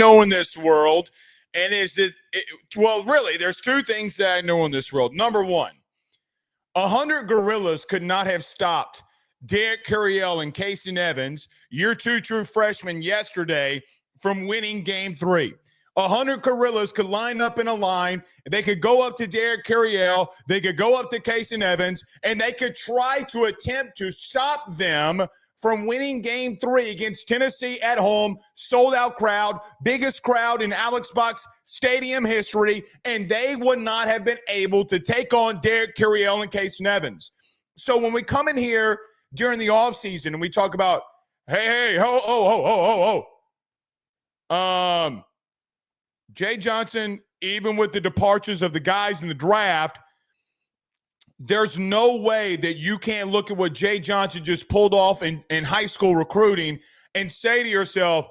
know in this world, and really, there's two things that I know in this world. Number one, 100 gorillas could not have stopped Derek Carriel and Casey Evans, your two true freshmen yesterday, from winning game 3. 100 gorillas could line up in a line. They could go up to Derek Carriel. They could go up to Casey Evans, and they could try to attempt to stop them from winning game 3 against Tennessee at home, sold-out crowd, biggest crowd in Alex Buck's stadium history, and they would not have been able to take on Derek Carriel and Casey Evans. So when we come in here during the offseason and we talk about, Jay Johnson, even with the departures of the guys in the draft, there's no way that you can't look at what Jay Johnson just pulled off in high school recruiting and say to yourself,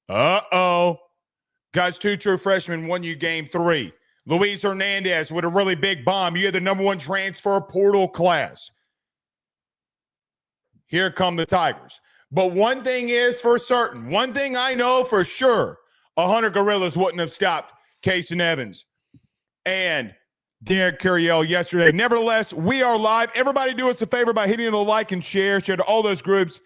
guys, two true freshmen won you game 3. Luis Hernandez with a really big bomb. You had the number 1 transfer portal class. Here come the Tigers. But one thing is for certain, one thing I know for sure, 100 gorillas wouldn't have stopped Casey Evans and Derek Carriel yesterday. Nevertheless, we are live. Everybody do us a favor by hitting the like and share to all those groups.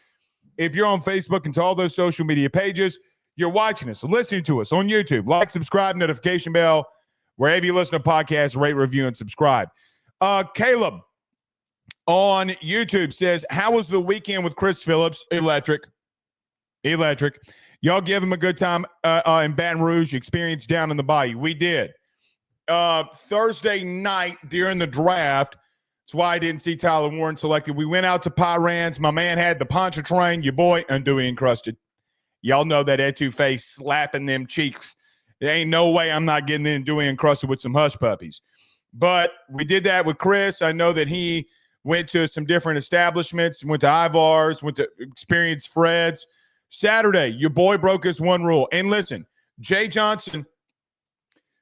If you're on Facebook and to all those social media pages, you're watching us, listening to us on YouTube. Like, subscribe, notification bell, wherever you listen to podcasts, rate, review, and subscribe. Caleb on YouTube says, how was the weekend with Chris Phillips? Electric. Y'all give him a good time in Baton Rouge, experience down in the Bayou. We did. Thursday night during the draft, that's why I didn't see Tyler Warren selected. We went out to Pyrans. My man had the Pontchartrain, your boy, Undewey encrusted. Y'all know that etouffee slapping them cheeks. There ain't no way I'm not getting Undewey encrusted with some hush puppies. But we did that with Chris. I know that he went to some different establishments, went to Ivar's, went to Experience Fred's. Saturday, your boy broke his one rule. And listen, Jay Johnson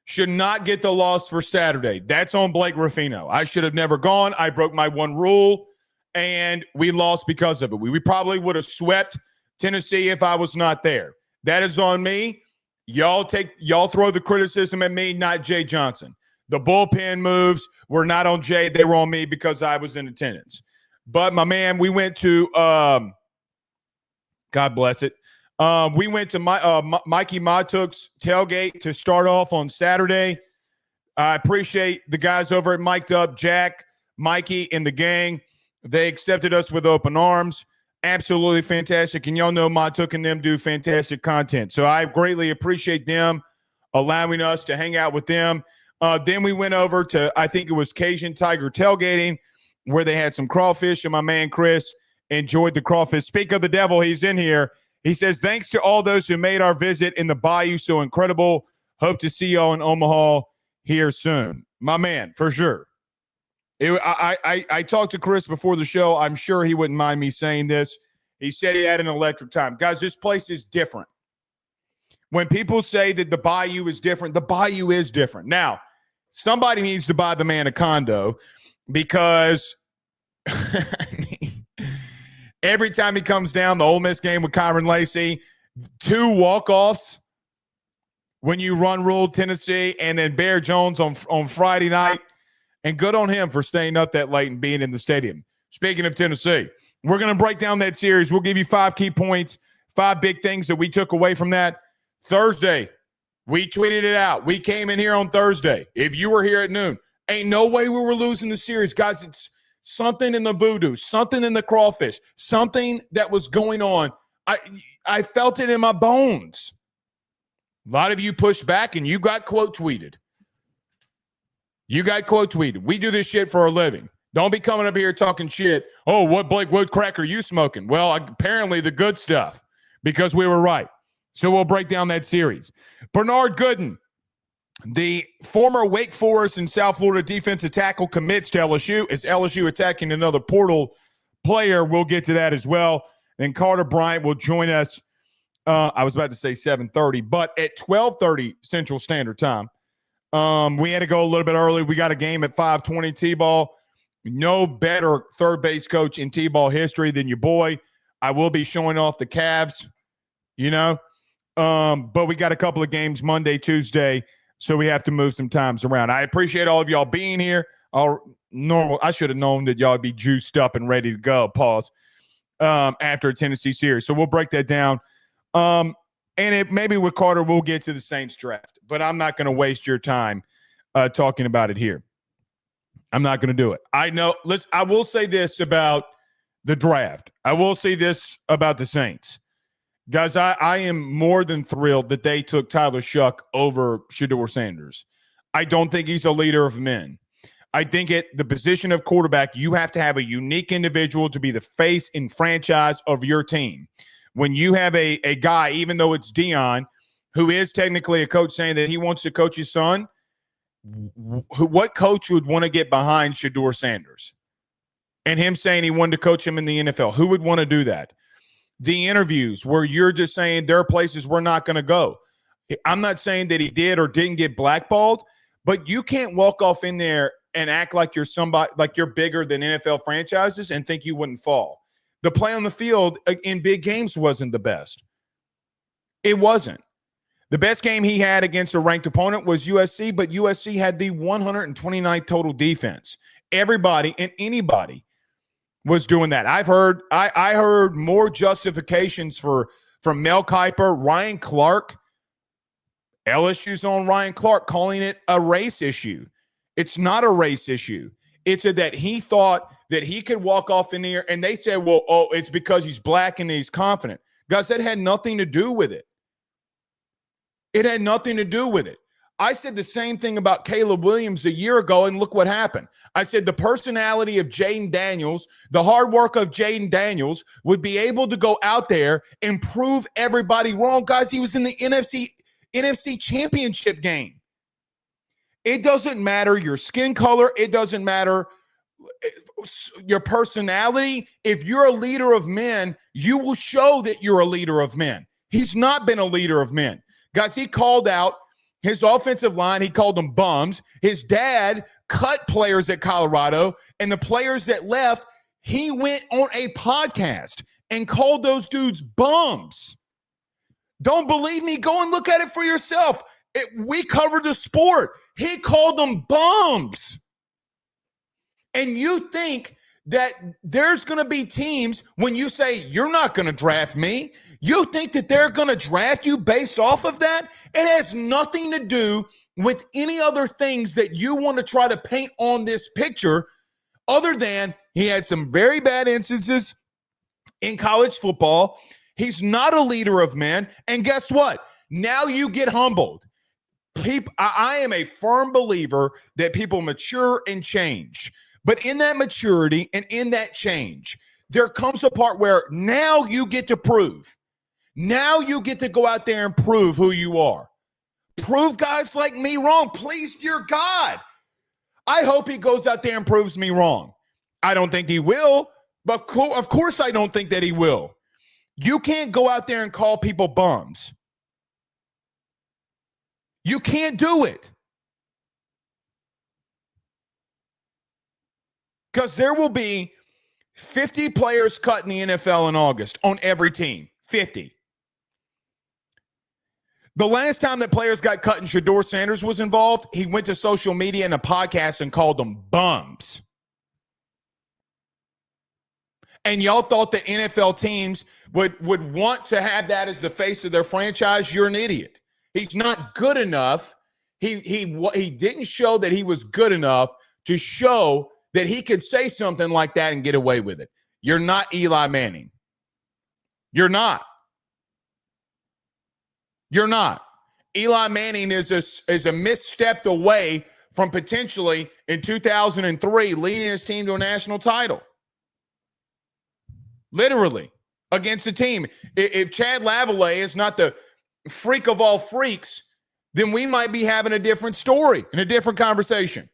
should not get the loss for Saturday. That's on Blake Ruffino. I should have never gone. I broke my one rule, and we lost because of it. We probably would have swept Tennessee if I was not there. That is on me. Y'all throw the criticism at me, not Jay Johnson. The bullpen moves were not on Jay. They were on me because I was in attendance. But, my man, we went to God bless it. We went to Mikey Matuk's tailgate to start off on Saturday. I appreciate the guys over at Mic'd Up, Jack, Mikey, and the gang. They accepted us with open arms. Absolutely fantastic. And y'all know Matuk and them do fantastic content. So I greatly appreciate them allowing us to hang out with them. Then we went over to, I think it was Cajun Tiger Tailgating, where they had some crawfish, and my man Chris enjoyed the crawfish. Speak of the devil, he's in here. He says, thanks to all those who made our visit in the Bayou so incredible. Hope to see y'all in Omaha here soon. My man, for sure. I talked to Chris before the show. I'm sure he wouldn't mind me saying this. He said he had an electric time. Guys, this place is different. When people say that the Bayou is different, the Bayou is different. Now, somebody needs to buy the man a condo because every time he comes down, the Ole Miss game with Kyron Lacey, 2 walk-offs when you run rule Tennessee, and then Bear Jones on Friday night. And good on him for staying up that late and being in the stadium. Speaking of Tennessee, we're going to break down that series. We'll give you 5 key points, 5 big things that we took away from that. Thursday, we tweeted it out. We came in here on Thursday. If you were here at noon, ain't no way we were losing the series. Guys, it's something in the voodoo, something in the crawfish, something that was going on. I felt it in my bones. A lot of you pushed back, and you got quote tweeted. We do this shit for a living. Don't be coming up here talking shit. Oh, what crack are you smoking? Well, apparently the good stuff, because we were right. So we'll break down that series. Bernard Gooden, the former Wake Forest and South Florida defensive tackle, commits to LSU. Is LSU attacking another portal player? We'll get to that as well. Then Carter Bryant will join us. I was about to say 7:30, but at 12:30 Central Standard Time. We had to go a little bit early. We got a game at 5:20 T-ball. No better third base coach in T-ball history than your boy. I will be showing off the Cavs, But we got a couple of games Monday, Tuesday, so we have to move some times around. I appreciate all of y'all being here. I should have known that y'all would be juiced up and ready to go. Pause. After a Tennessee series, so we'll break that down. And maybe with Carter, we'll get to the Saints draft, but I'm not going to waste your time talking about it here. I'm not going to do it. I know. I will say this about the draft. I will say this about the Saints. Guys, I am more than thrilled that they took Tyler Shuck over Shador Sanders. I don't think he's a leader of men. I think at the position of quarterback, you have to have a unique individual to be the face and franchise of your team. When you have a guy, even though it's Dion, who is technically a coach saying that he wants to coach his son, what coach would want to get behind Shador Sanders? And him saying he wanted to coach him in the NFL. Who would want to do that? The interviews where you're just saying there are places we're not going to go. I'm not saying that he did or didn't get blackballed, but you can't walk off in there and act like you're somebody, like you're bigger than NFL franchises and think you wouldn't fall. The play on the field in big games wasn't the best. It wasn't. The best game he had against a ranked opponent was USC, but USC had the 129th total defense. Everybody and anybody was doing that. I heard more justifications from Mel Kiper, Ryan Clark, LSU's own Ryan Clark, calling it a race issue. It's not a race issue. It's that he thought that he could walk off in there, and they said, well, it's because he's black and he's confident. Guys, that had nothing to do with it. It had nothing to do with it. I said the same thing about Caleb Williams a year ago, and look what happened. I said the personality of Jaden Daniels, the hard work of Jaden Daniels would be able to go out there and prove everybody wrong. Guys, he was in the NFC championship game. It doesn't matter your skin color. It doesn't matter your personality. If you're a leader of men, you will show that you're a leader of men. He's not been a leader of men. Guys, he called out his offensive line. He called them bums. His dad cut players at Colorado, and the players that left, he went on a podcast and called those dudes bums. Don't believe me? Go and look at it for yourself. We covered the sport. He called them bums. And you think that there's going to be teams, when you say you're not going to draft me, you think that they're going to draft you based off of that? It has nothing to do with any other things that you want to try to paint on this picture, other than he had some very bad instances in college football. He's not a leader of men. And guess what? Now you get humbled. I am a firm believer that people mature and change. But in that maturity and in that change, there comes a part where now you get to prove. Now you get to go out there and prove who you are. Prove guys like me wrong. Please, dear God. I hope he goes out there and proves me wrong. I don't think he will, but of course I don't think that he will. You can't go out there and call people bums. You can't do it. Because there will be 50 players cut in the NFL in August on every team. 50. The last time that players got cut and Shador Sanders was involved, he went to social media and a podcast and called them bums. And y'all thought that NFL teams would want to have that as the face of their franchise. You're an idiot. He's not good enough. He didn't show that he was good enough to show that he could say something like that and get away with it. You're not Eli Manning. You're not. You're not. Eli Manning is a misstep away from potentially in 2003 leading his team to a national title. Literally, against a team. If Chad Lavallee is not the freak of all freaks, then we might be having a different story and a different conversation.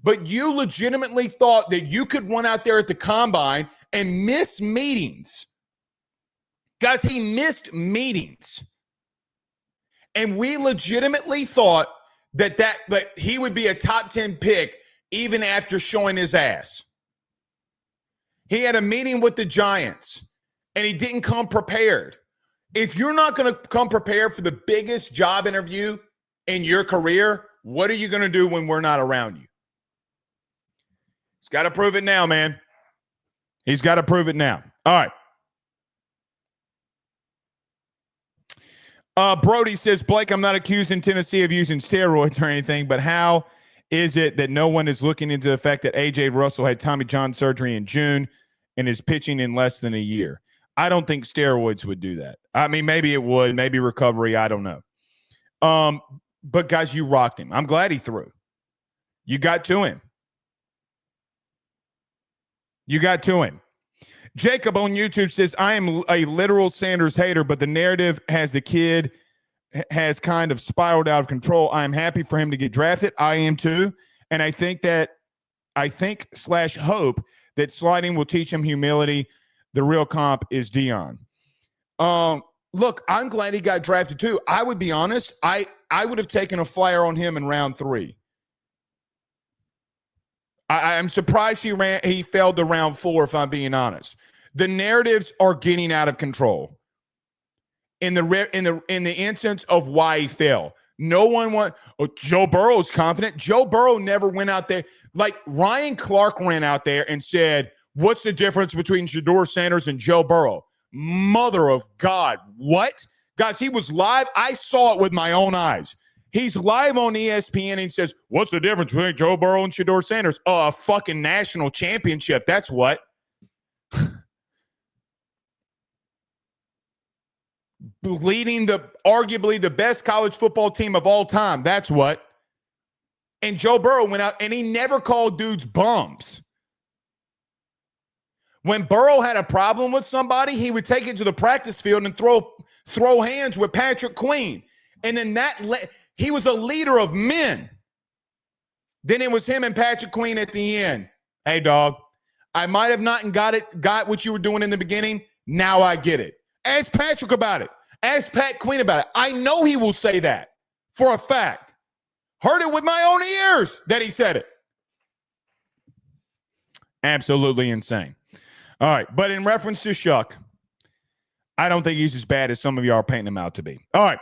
But you legitimately thought that you could run out there at the combine and miss meetings. Guys, he missed meetings. And we legitimately thought that he would be a top 10 pick even after showing his ass. He had a meeting with the Giants, and he didn't come prepared. If you're not going to come prepared for the biggest job interview in your career, what are you going to do when we're not around you? He's got to prove it now, man. He's got to prove it now. All right. Brody says, Blake, I'm not accusing Tennessee of using steroids or anything, but how is it that no one is looking into the fact that A.J. Russell had Tommy John surgery in June and is pitching in less than a year? I don't think steroids would do that. I mean, maybe it would, maybe recovery. I don't know. But guys, you rocked him. I'm glad he threw. You got to him. You got to him. Jacob on YouTube says, I am a literal Sanders hater, but the narrative has the kid has kind of spiraled out of control. I am happy for him to get drafted. I am too. And I think / hope that sliding will teach him humility. The real comp is Dion. Look, I'm glad he got drafted too. I would be honest. I would have taken a flyer on him in round 3. I'm surprised he fell to round 4, if I'm being honest. The narratives are getting out of control. In the instance of why he fell, no one Joe Burrow's confident. Joe Burrow never went out there like Ryan Clark ran out there and said, "What's the difference between Shador Sanders and Joe Burrow?" Mother of God, what? Guys, he was live. I saw it with my own eyes. He's live on ESPN and says, what's the difference between Joe Burrow and Shador Sanders? Oh, a fucking national championship. That's what. Leading arguably the best college football team of all time. That's what. And Joe Burrow went out and he never called dudes bums. When Burrow had a problem with somebody, he would take it to the practice field and throw hands with Patrick Queen. And then he was a leader of men. Then it was him and Patrick Queen at the end. Hey, dog, I might have not got what you were doing in the beginning. Now I get it. Ask Patrick about it. Ask Pat Queen about it. I know he will say that for a fact. Heard it with my own ears that he said it. Absolutely insane. All right, but in reference to Shuck, I don't think he's as bad as some of you are painting him out to be. All right,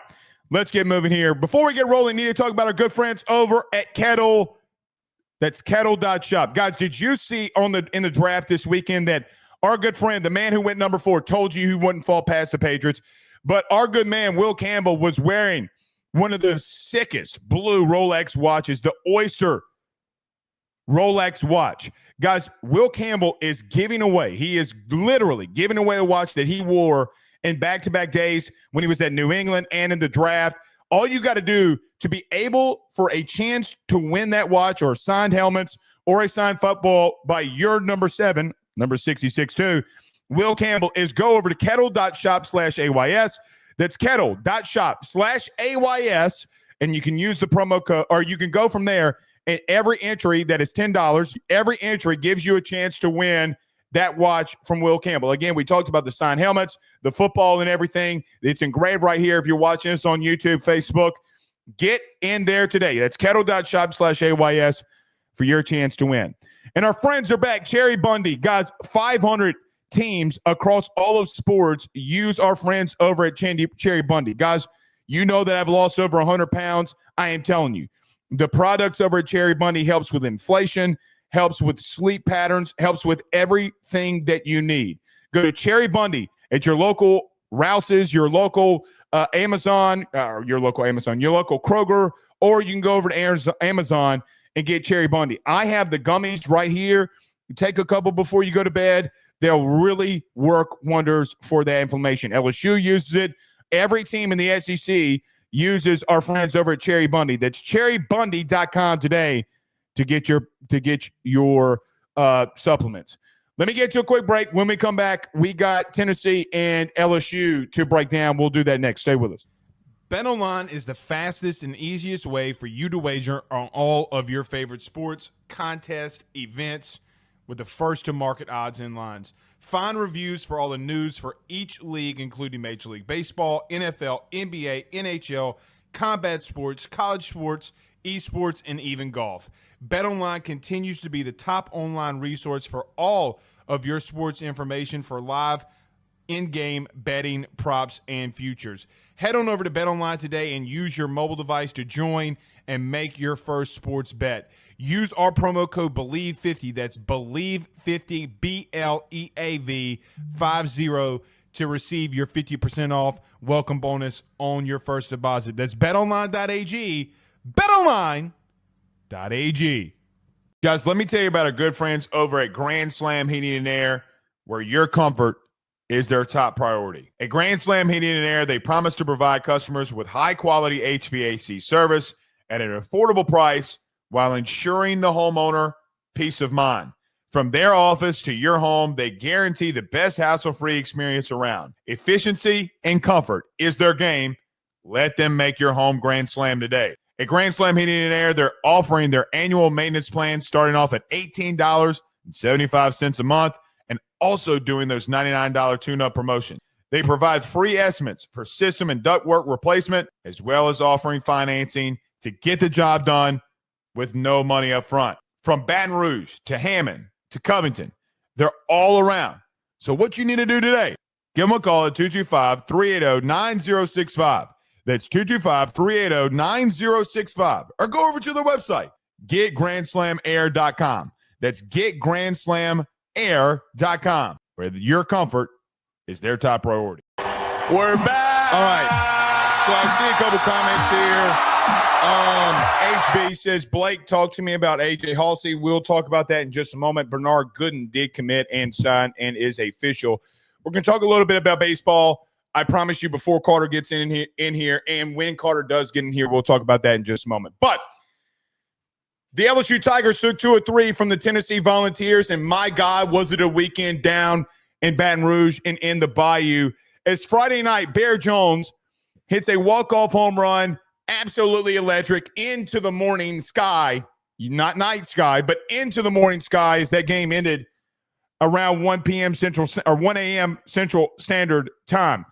let's get moving here. Before we get rolling, need to talk about our good friends over at Kettle. That's kettle.shop. Guys, did you see in the draft this weekend that our good friend, the man who went number 4, told you he wouldn't fall past the Patriots, but our good man, Will Campbell, was wearing one of the sickest blue Rolex watches, the Oyster Rolex watch. Guys, Will Campbell is giving away. He is literally giving away a watch that he wore in back-to-back days when he was at New England and in the draft. All you got to do to be able for a chance to win that watch or signed helmets or a signed football by your number 7, number 66 too, Will Campbell, is go over to kettle.shop/AYS. That's kettle.shop/AYS. And you can use the promo code, or you can go from there. And every entry that is $10, every entry gives you a chance to win that watch from Will Campbell. Again, we talked about the signed helmets, the football and everything. It's engraved right here if you're watching us on YouTube, Facebook. Get in there today. That's kettle.shop/AYS for your chance to win. And our friends are back. Cherry Bundy. Guys, 500 teams across all of sports use our friends over at Cherry Bundy. Guys, you know that I've lost over 100 pounds. I am telling you. The products over at Cherry Bundy helps with inflation, helps with sleep patterns, helps with everything that you need. Go to Cherry Bundy at your local Rouse's, your local Amazon, your local Kroger, or you can go over to Amazon and get Cherry Bundy. I have the gummies right here. You take a couple before you go to bed. They'll really work wonders for that inflammation. LSU uses it. Every team in the SEC uses our friends over at Cherry Bundy. That's cherrybundy.com today to get your supplements. Let me get to a quick break. When we come back, we got Tennessee and LSU to break down. We'll do that next. Stay with us. BetOnline is the fastest and easiest way for you to wager on all of your favorite sports, contests, events with the first-to-market odds and lines. Find reviews for all the news for each league, including Major League Baseball, NFL, NBA, NHL, combat sports, college sports, esports, and even golf. BetOnline continues to be the top online resource for all of your sports information for live in-game betting, props, and futures. Head on over to BetOnline today and use your mobile device to join and make your first sports bet. Use our promo code BELIEVE50, that's BELIEVE50, BLEAV 50, to receive your 50% off welcome bonus on your first deposit. That's betonline.ag, betonline.ag. Guys, let me tell you about our good friends over at Grand Slam Heating and Air, where your comfort is their top priority. At Grand Slam Heating and Air, they promise to provide customers with high-quality HVAC service at an affordable price while ensuring the homeowner peace of mind. From their office to your home, they guarantee the best hassle-free experience around. Efficiency and comfort is their game. Let them make your home Grand Slam today. At Grand Slam Heating and Air, they're offering their annual maintenance plan starting off at $18.75 a month and also doing those $99 tune-up promotions. They provide free estimates for system and ductwork replacement, as well as offering financing to get the job done with no money up front. From Baton Rouge to Hammond to Covington, they're all around. So what you need to do today, give them a call at 225-380-9065. That's 225-380-9065. Or go over to their website, getgrandslamair.com. That's getgrandslamair.com, where your comfort is their top priority. We're back. All right. So I see a couple comments here. HB says, Blake, talk to me about AJ Halsey. We'll talk about that in just a moment. Bernard Gooden did commit and sign and is official. We're going to talk a little bit about baseball. I promise you before Carter gets in here, and when Carter does get in here, we'll talk about that in just a moment. But the LSU Tigers took 2 of 3 from the Tennessee Volunteers, and my God, was it a weekend down in Baton Rouge and in the Bayou. As Friday night, Bear Jones hits a walk-off home run, absolutely electric, into the morning sky, not night sky, but into the morning sky as that game ended around 1 p.m. Central or 1 a.m. Central Standard Time.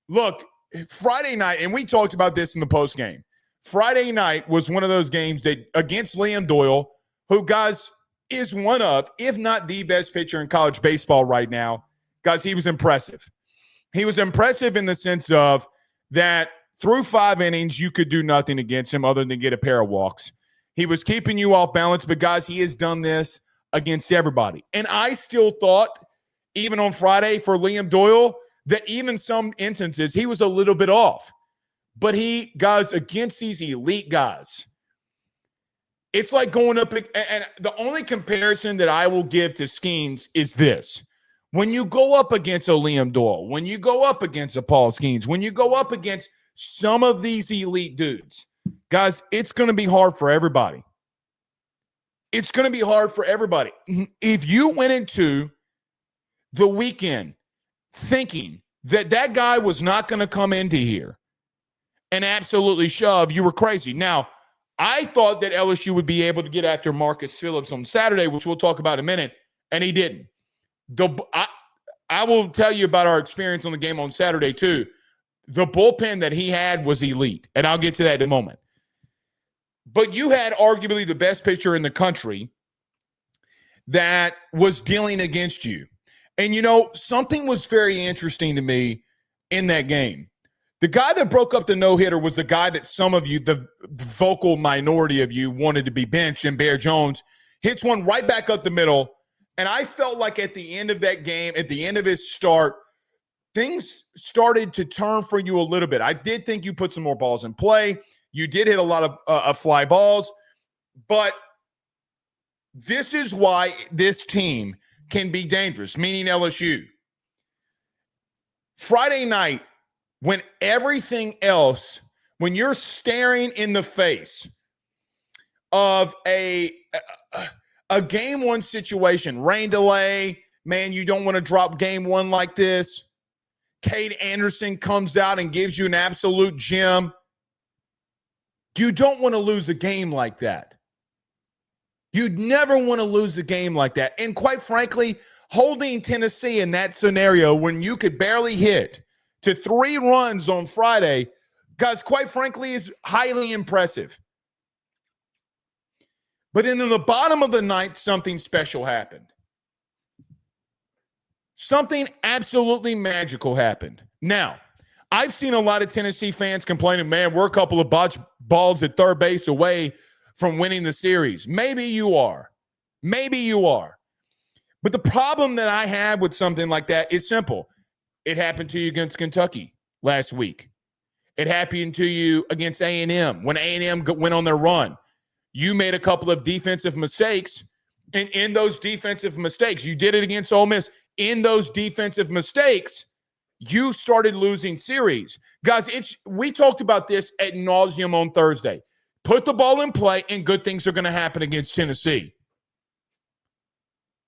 Look, Friday night, and we talked about this in the postgame. Friday night was one of those games that against Liam Doyle, who, guys, is one of, if not the best pitcher in college baseball right now. Guys, he was impressive. He was impressive in the sense of that through 5 innings, you could do nothing against him other than get a pair of walks. He was keeping you off balance, but, guys, he has done this against everybody. And I still thought, even on Friday for Liam Doyle, that even some instances he was a little bit off. But he, guys, against these elite guys, it's like going up, and the only comparison that I will give to Skeens is this. When you go up against a Liam Doyle, when you go up against a Paul Skeens, when you go up against some of these elite dudes, guys, it's going to be hard for everybody. It's going to be hard for everybody. If you went into the weekend thinking that that guy was not going to come into here and absolutely shove, you were crazy. Now, I thought that LSU would be able to get after Marcus Phillips on Saturday, which we'll talk about in a minute, and he didn't. I will tell you about our experience on the game on Saturday, too. The bullpen that he had was elite, and I'll get to that in a moment. But you had arguably the best pitcher in the country that was dealing against you. And, you know, something was very interesting to me in that game. The guy that broke up the no-hitter was the guy that some of you, the vocal minority of you, wanted to be benched, and Bear Jones hits one right back up the middle. And I felt like at the end of that game, at the end of his start, things started to turn for you a little bit. I did think you put some more balls in play. You did hit a lot of fly balls. But this is why this team can be dangerous, meaning LSU. Friday night, when everything else, when you're staring in the face of a game one situation, rain delay, man, you don't want to drop game one like this. Cade Anderson comes out and gives you an absolute gem. You don't want to lose a game like that. You'd never want to lose a game like that. And quite frankly, holding Tennessee in that scenario when you could barely hit to 3 runs on Friday, guys, quite frankly, is highly impressive. But in the bottom of the ninth, something special happened. Something absolutely magical happened. Now, I've seen a lot of Tennessee fans complaining, man, we're a couple of botched balls at third base away from winning the series. Maybe you are. Maybe you are. But the problem that I have with something like that is simple. It happened to you against Kentucky last week. It happened to you against A&M when A&M went on their run. You made a couple of defensive mistakes, and in those defensive mistakes, you did it against Ole Miss. In those defensive mistakes, you started losing series. Guys, we talked about this ad nauseum on Thursday. Put the ball in play, and good things are going to happen against Tennessee.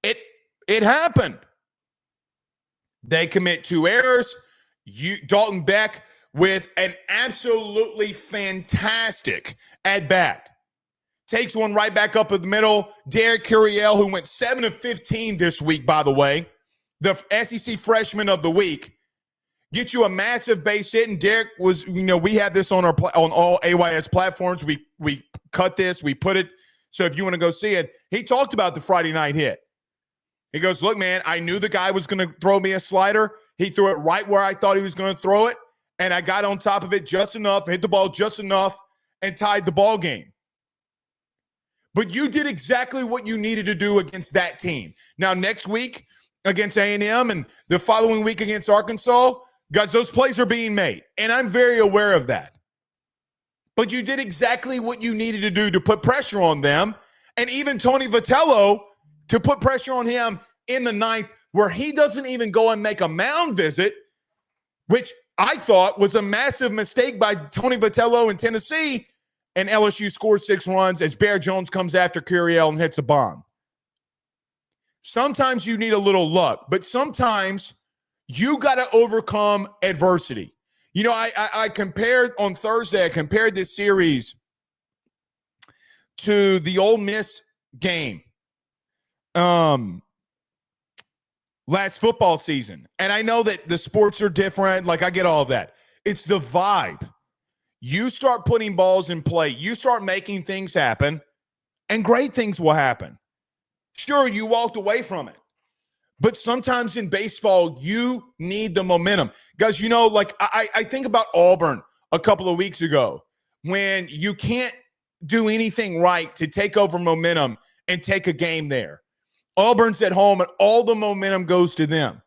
It happened. They commit 2 errors. Dalton Beck with an absolutely fantastic at-bat. Takes one right back up in the middle. Derek Curiel, who went 7 of 15 this week, by the way, the SEC freshman of the week, gets you a massive base hit. And Derek was, we have this on on all AYS platforms. We cut this, we put it. So if you want to go see it, he talked about the Friday night hit. He goes, look, man, I knew the guy was going to throw me a slider. He threw it right where I thought he was going to throw it. And I got on top of it just enough, hit the ball just enough, and tied the ball game. But you did exactly what you needed to do against that team. Now, next week against A&M and the following week against Arkansas, guys, those plays are being made. And I'm very aware of that. But you did exactly what you needed to do to put pressure on them. And even Tony Vitello, to put pressure on him in the ninth, where he doesn't even go and make a mound visit, which I thought was a massive mistake by Tony Vitello in Tennessee, and LSU scores 6 runs as Bear Jones comes after Curiel and hits a bomb. Sometimes you need a little luck, but sometimes you got to overcome adversity. I compared on Thursday, I compared this series to the Ole Miss game last football season. And I know that the sports are different. Like, I get all of that. It's the vibe. You start putting balls in play. You start making things happen, and great things will happen. Sure, you walked away from it. But sometimes in baseball, you need the momentum. Guys, I think about Auburn a couple of weeks ago when you can't do anything right to take over momentum and take a game there. Auburn's at home, and all the momentum goes to them.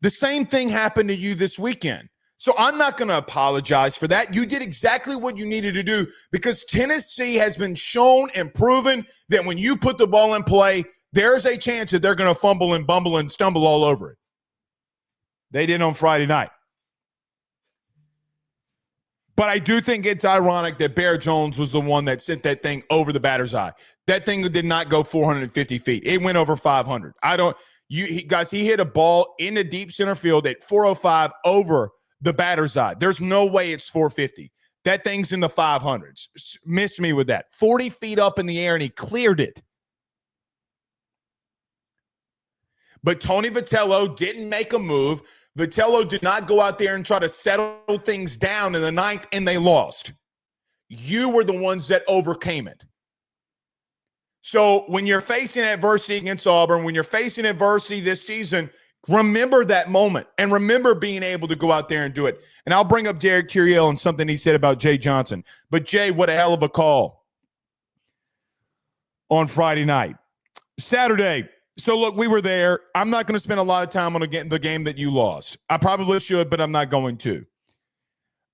The same thing happened to you this weekend. So I'm not going to apologize for that. You did exactly what you needed to do, because Tennessee has been shown and proven that when you put the ball in play, there's a chance that they're going to fumble and bumble and stumble all over it. They did on Friday night. But I do think it's ironic that Bear Jones was the one that sent that thing over the batter's eye. That thing did not go 450 feet. It went over 500. He hit a ball in the deep center field at 405 over the batter's eye. There's no way it's 450. That thing's in the 500s. Missed me with that. 40 feet up in the air, and he cleared it. But Tony Vitello didn't make a move. Vitello did not go out there and try to settle things down in the ninth, and they lost. You were the ones that overcame it. So when you're facing adversity against Auburn, when you're facing adversity this season, remember that moment and remember being able to go out there and do it. And I'll bring up Derek Curiel and something he said about Jay Johnson. But Jay, what a hell of a call on Friday night. Saturday. So, look, we were there. I'm not going to spend a lot of time on the game that you lost. I probably should, but I'm not going to.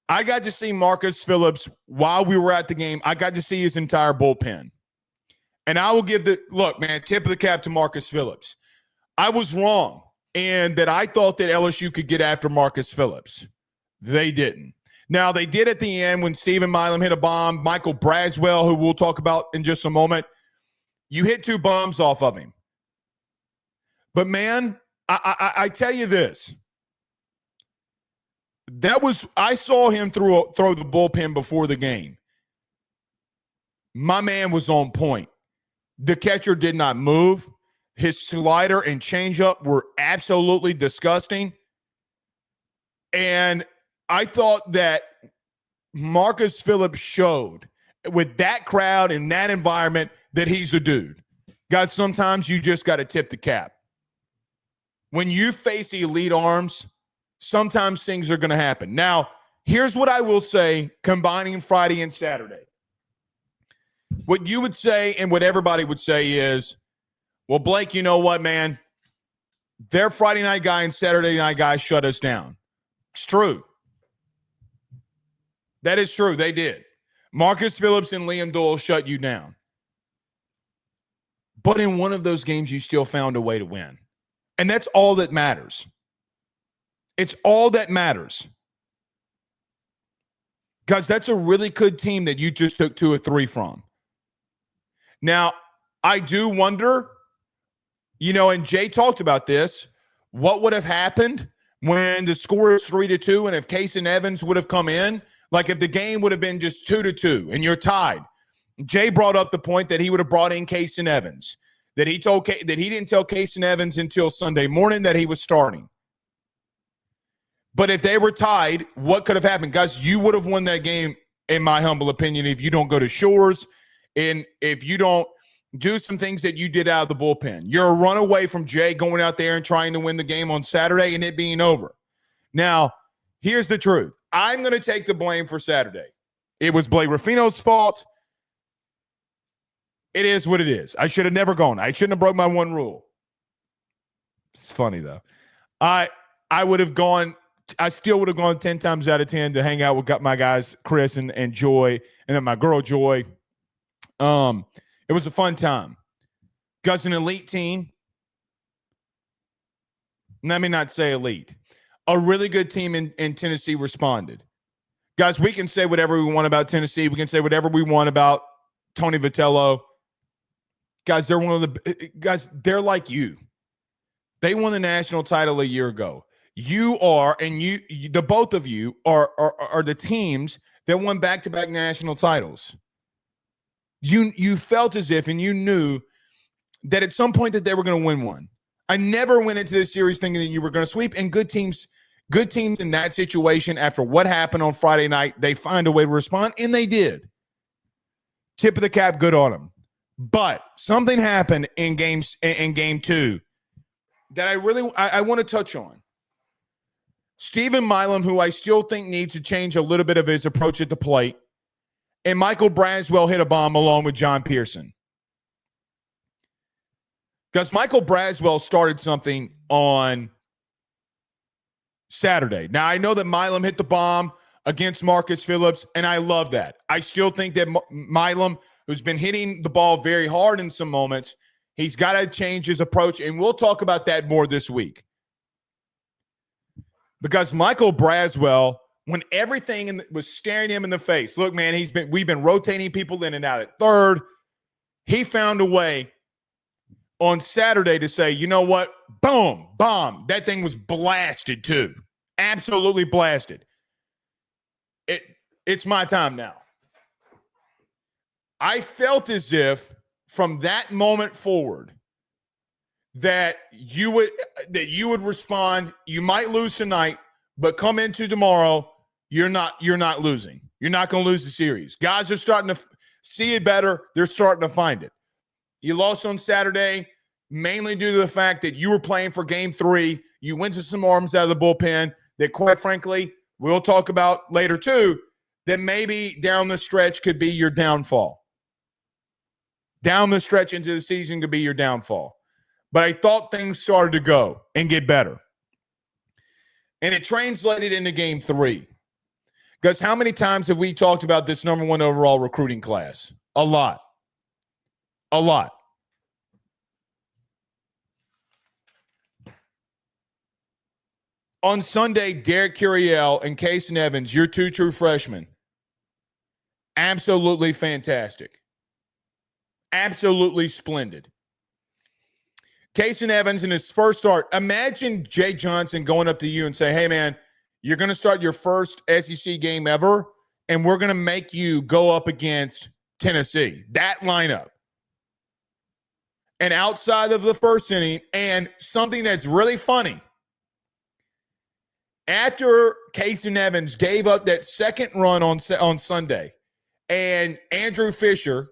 I got to see Marcus Phillips while we were at the game. I got to see his entire bullpen. And I will give tip of the cap to Marcus Phillips. I was wrong in that I thought that LSU could get after Marcus Phillips. They didn't. Now, they did at the end when Stephen Milam hit a bomb. Michael Braswell, who we'll talk about in just a moment, you hit 2 bombs off of him. But, man, I tell you this. I saw him throw the bullpen before the game. My man was on point. The catcher did not move. His slider and changeup were absolutely disgusting. And I thought that Marcus Phillips showed with that crowd in that environment that he's a dude. Guys, sometimes you just got to tip the cap. when you face elite arms, sometimes things are going to happen. Now, here's what I will say, combining Friday and Saturday. What you would say and what everybody would say is, well, Blake, you know what, man? Their Friday night guy and Saturday night guy shut us down. It's true. That is true. They did. Marcus Phillips and Liam Doyle shut you down. But in one of those games, you still found a way to win. And that's all that matters. It's all that matters. Guys, that's a really good team that you just took 2 or 3 from. Now, I do wonder, and Jay talked about this, what would have happened when the score is 3-2 and if Case and Evans would have come in? Like if the game would have been just 2-2 and you're tied. Jay brought up the point that he would have brought in Case and Evans, that he didn't tell Case and Evans until Sunday morning that he was starting. But if they were tied, what could have happened? Guys, you would have won that game, in my humble opinion, if you don't go to Shores and if you don't do some things that you did out of the bullpen. You're a run away from Jay going out there and trying to win the game on Saturday and it being over. Now, here's the truth. I'm going to take the blame for Saturday. It was Blake Ruffino's fault. It is what it is. I should have never gone. I shouldn't have broke my one rule. It's funny, though. I would have gone – I still would have gone 10 times out of 10 to hang out with my guys, Chris and Joy, and then my girl, Joy. It was a fun time. Guys, an elite team. Let me not say elite. A really good team in Tennessee responded. Guys, we can say whatever we want about Tennessee. We can say whatever we want about Tony Vitello. Guys, they're they're like you. They won the national title a year ago. You are, and the both of you are the teams that won back-to-back national titles. You felt as if, and you knew that at some point that they were going to win one. I never went into this series thinking that you were going to sweep, and good teams in that situation, after what happened on Friday night, they find a way to respond, and they did. Tip of the cap, good on them. But something happened in game 2 that I want to touch on. Stephen Milam, who I still think needs to change a little bit of his approach at the plate, and Michael Braswell hit a bomb along with John Pearson. Because Michael Braswell started something on Saturday. Now, I know that Milam hit the bomb against Marcus Phillips, and I love that. I still think that Milam, who's been hitting the ball very hard in some moments, he's got to change his approach, and we'll talk about that more this week. Because Michael Braswell, when everything was staring him in the face, look, man, we've been rotating people in and out at third. He found a way on Saturday to say, you know what? Boom, bomb. That thing was blasted too. Absolutely blasted. It's my time now. I felt as if from that moment forward that you would respond. You might lose tonight, but come into tomorrow, you're not losing. You're not going to lose the series. Guys are starting to see it better. They're starting to find it. You lost on Saturday mainly due to the fact that you were playing for game 3. You went to some arms out of the bullpen that, quite frankly, we'll talk about later too, that maybe down the stretch could be your downfall. Down the stretch into the season could be your downfall. But I thought things started to go and get better. And it translated into game 3. Because how many times have we talked about this number 1 overall recruiting class? A lot. A lot. On Sunday, Derek Curiel and Kason Evans, your 2 true freshmen, absolutely fantastic. Absolutely splendid. Kason Evans in his first start, imagine Jay Johnson going up to you and say, hey, man, you're going to start your first SEC game ever, and we're going to make you go up against Tennessee. That lineup. And outside of the first inning, and something that's really funny, after Kason Evans gave up that second run on Sunday, and Andrew Fisher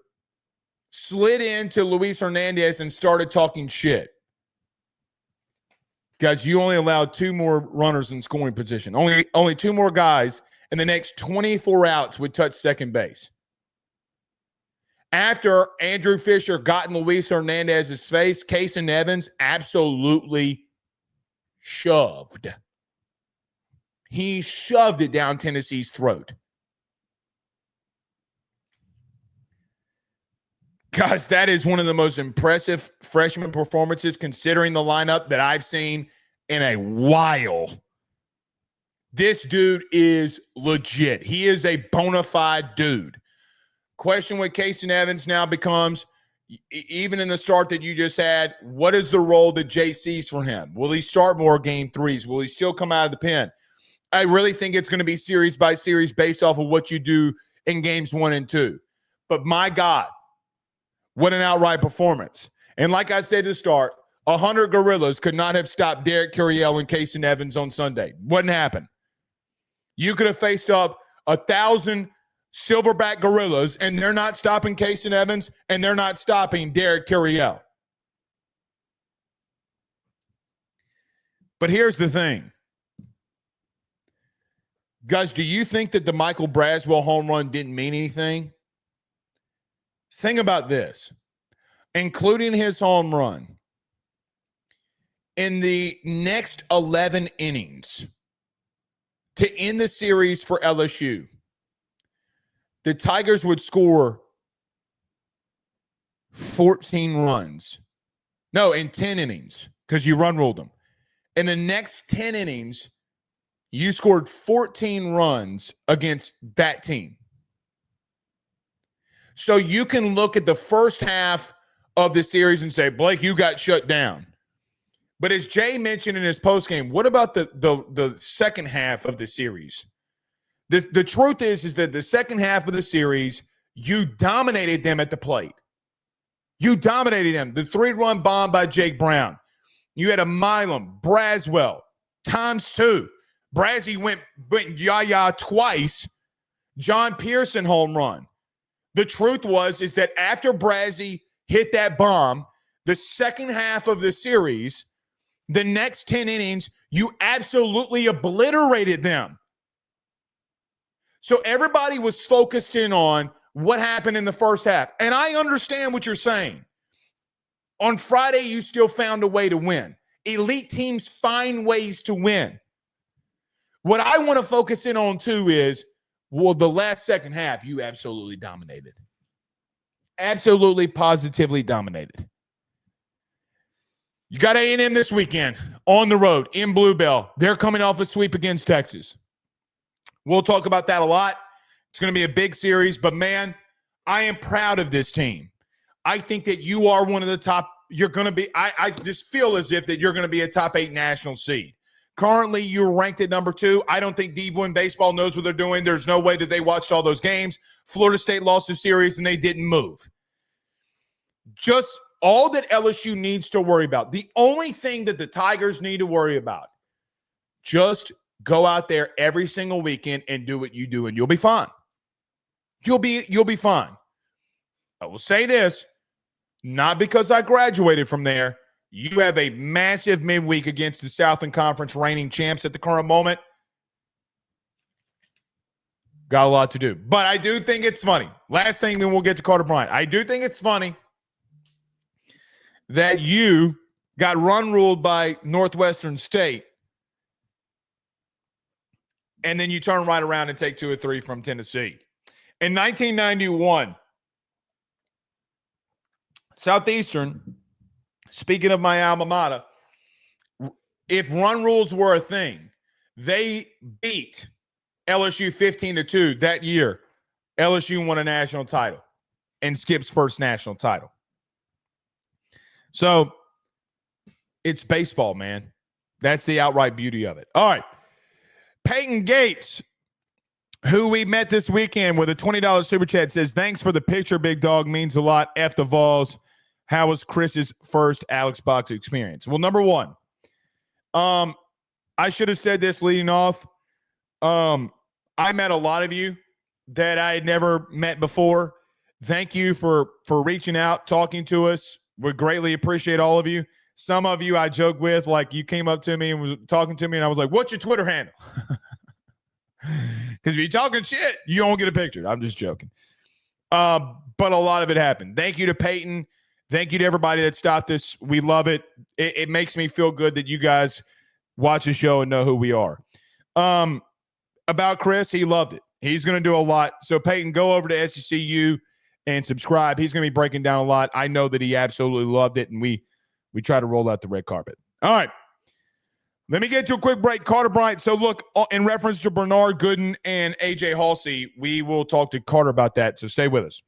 slid into Luis Hernandez and started talking shit. Guys, you only allowed 2 more runners in scoring position. Only 2 more guys in the next 24 outs would touch second base. After Andrew Fisher got in Luis Hernandez's face, Casey Evans absolutely shoved. He shoved it down Tennessee's throat. Guys, that is one of the most impressive freshman performances considering the lineup that I've seen in a while. This dude is legit. He is a bona fide dude. Question with Casey Evans now becomes, even in the start that you just had, what is the role that Jay sees for him? Will he start more game 3s? Will he still come out of the pen? I really think it's going to be series by series based off of what you do in games 1 and 2. But my God, what an outright performance. And like I said to start, 100 gorillas could not have stopped Derek Curiel and Casey Evans on Sunday. Wouldn't happen. You could have faced up 1,000 silverback gorillas, and they're not stopping Casey Evans, and they're not stopping Derek Curiel. But here's the thing. Guys, do you think that the Michael Braswell home run didn't mean anything? Think about this. Including his home run, in the next 11 innings to end the series for LSU, the Tigers would score 14 runs. No, in 10 innings, because you run ruled them. In the next 10 innings, you scored 14 runs against that team. So you can look at the first half of the series and say, Blake, you got shut down. But as Jay mentioned in his postgame, what about the second half of the series? The truth is that the second half of the series, you dominated them at the plate. You dominated them. The 3-run bomb by Jake Brown. You had a Milam, Braswell, ×2. Brazzy went yah-yah twice. John Pearson home run. The truth is that after Brazzy hit that bomb, the second half of the series, the next 10 innings, you absolutely obliterated them. So everybody was focused in on what happened in the first half. And I understand what you're saying. On Friday, you still found a way to win. Elite teams find ways to win. What I want to focus in on, too, is, well, the last second half, you absolutely dominated. Absolutely, positively dominated. You got A&M this weekend on the road in Bluebell. They're coming off a sweep against Texas. We'll talk about that a lot. It's going to be a big series, but, man, I am proud of this team. I think that you are one of the top. You're going to be – I just feel as if that you're going to be a top 8 national seed. Currently, you're ranked at number 2. I don't think Devo in baseball knows what they're doing. There's no way that they watched all those games. Florida State lost the series, and they didn't move. Just all that LSU needs to worry about. The only thing that the Tigers need to worry about, just go out there every single weekend and do what you do, and you'll be fine. You'll be fine. I will say this, not because I graduated from there. You have a massive midweek against the Southern Conference reigning champs at the current moment. Got a lot to do. But I do think it's funny. Last thing, then we'll get to Carter Bryant. I do think it's funny that you got run ruled by Northwestern State, and then you turn right around and take 2 or 3 from Tennessee. In 1991, Southeastern, speaking of my alma mater, if run rules were a thing, they beat LSU 15-2 that year. LSU won a national title and Skip's first national title. So it's baseball, man. That's the outright beauty of it. All right. Peyton Gates, who we met this weekend with a $20 super chat, says, thanks for the picture, big dog. Means a lot. F the Vols. How was Chris's first Alex Box experience? Well, number one, I should have said this leading off. I met a lot of you that I had never met before. Thank you for reaching out, talking to us. We greatly appreciate all of you. some of you I joke with, like you came up to me and was talking to me, and I was like, "What's your Twitter handle?" Because if you're talking shit, you don't get a picture. I'm just joking. But a lot of it happened. Thank you to Peyton. Thank you to everybody that stopped this. We love it. It makes me feel good that you guys watch the show and know who we are. About Chris, he loved it. He's going to do a lot. So, Peyton, go over to SECU and subscribe. He's going to be breaking down a lot. I know that he absolutely loved it, and we try to roll out the red carpet. All right. Let me get to a quick break. Carter Bryant. So, look, in reference to Bernard Gooden and A.J. Halsey, we will talk to Carter about that. So, stay with us.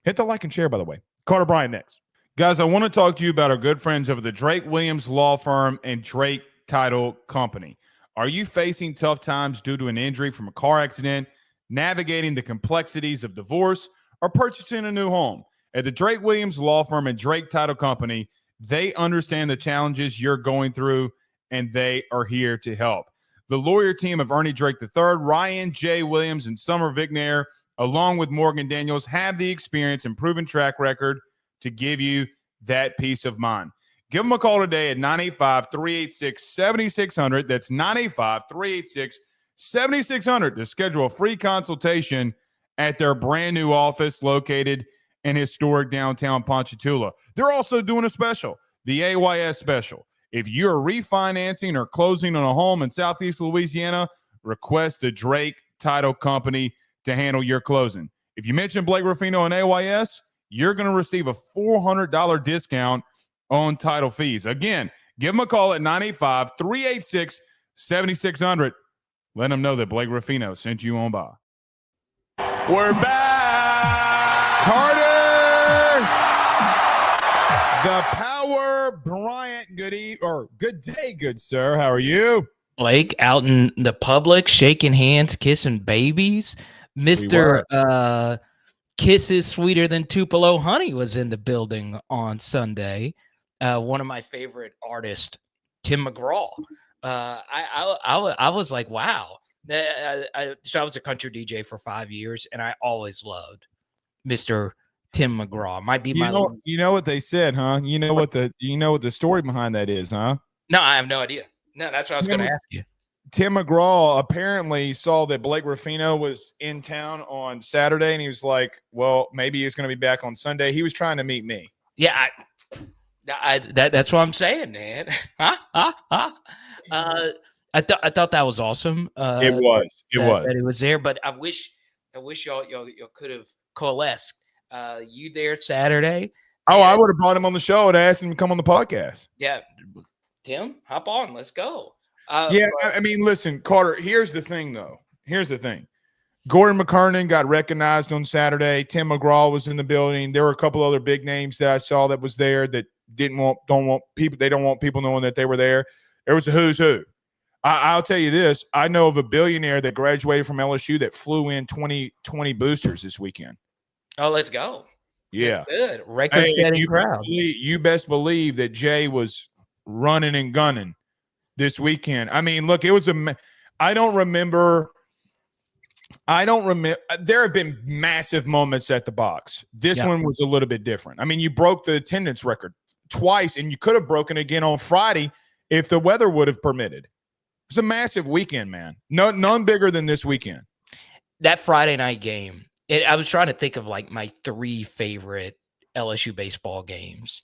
Hit the like and share, by the way. Carter Bryant next. Guys, I want to talk to you about our good friends over the Drake Williams Law Firm and Drake Title Company. Are you facing tough times due to an injury from a car accident, navigating the complexities of divorce, or purchasing a new home? At the Drake Williams Law Firm and Drake Title Company, they understand the challenges you're going through, and they are here to help. The lawyer team of Ernie Drake III, Ryan J. Williams, and Summer Vignair, along with Morgan Daniels, have the experience and proven track record to give you that peace of mind. Give them a call today at 985-386-7600. That's 985-386-7600 to schedule a free consultation at their brand new office located in historic downtown Ponchatoula. They're also doing a special, the AYS special. If you're refinancing or closing on a home in Southeast Louisiana, request the Drake Title Company to handle your closing. If you mention Blake Ruffino and AYS, you're going to receive a $400 discount on title fees. Again, give them a call at 985-386-7600. Let them know that Blake Ruffino sent you on by. We're back. Carter, the Power Bryant. Good day, good sir. How are you? Blake out in the public, shaking hands, kissing babies. Mr. Kisses Sweeter Than Tupelo Honey was in the building on Sunday. One of my favorite artists, Tim McGraw. I was like, wow. So I was a country DJ for 5 years, and I always loved Mr. Tim McGraw. Might be You know what they said, huh? You know what the story behind that is, huh? No, I have no idea. No, that's what I was going to ask you. Tim McGraw apparently saw that Blake Ruffino was in town on Saturday, and he was like, well, maybe he's going to be back on Sunday. He was trying to meet me. Yeah, that's what I'm saying, man. I thought that was awesome. It was. That it was there, but I wish y'all could have coalesced. You there Saturday? Oh, I would have brought him on the show and asked him to come on the podcast. Yeah, Tim, hop on. Let's go. I mean, listen, Carter, here's the thing, though. Here's the thing. Gordon McKernan got recognized on Saturday. Tim McGraw was in the building. There were a couple other big names that I saw that was there that don't want people knowing that they were there. There was a who's who. I'll tell you this. I know of a billionaire that graduated from LSU that flew in 20 boosters this weekend. Oh, let's go. Yeah. That's good. Record-setting crowd. You best believe that Jay was running and gunning this weekend. I mean, look, it was I don't remember. There have been massive moments at the box. This one was a little bit different. I mean, you broke the attendance record twice, and you could have broken again on Friday if the weather would have permitted. It's a massive weekend, man. None bigger than this weekend. That Friday night game, I was trying to think of like my 3 favorite LSU baseball games.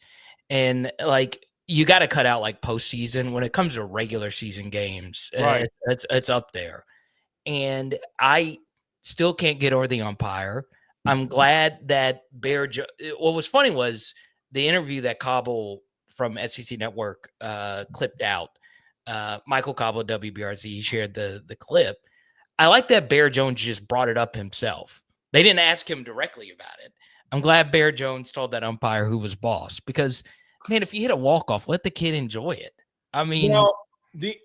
And like, you got to cut out like postseason. When it comes to regular season games, right. It's up there. And I still can't get over the umpire. I'm glad that what was funny was the interview that Cobble from SEC Network clipped out. Michael Cobble, WBRZ, shared the clip. I like that Bear Jones just brought it up himself. They didn't ask him directly about it. I'm glad Bear Jones told that umpire who was boss, because, man, if you hit a walk-off, let the kid enjoy it. I mean, the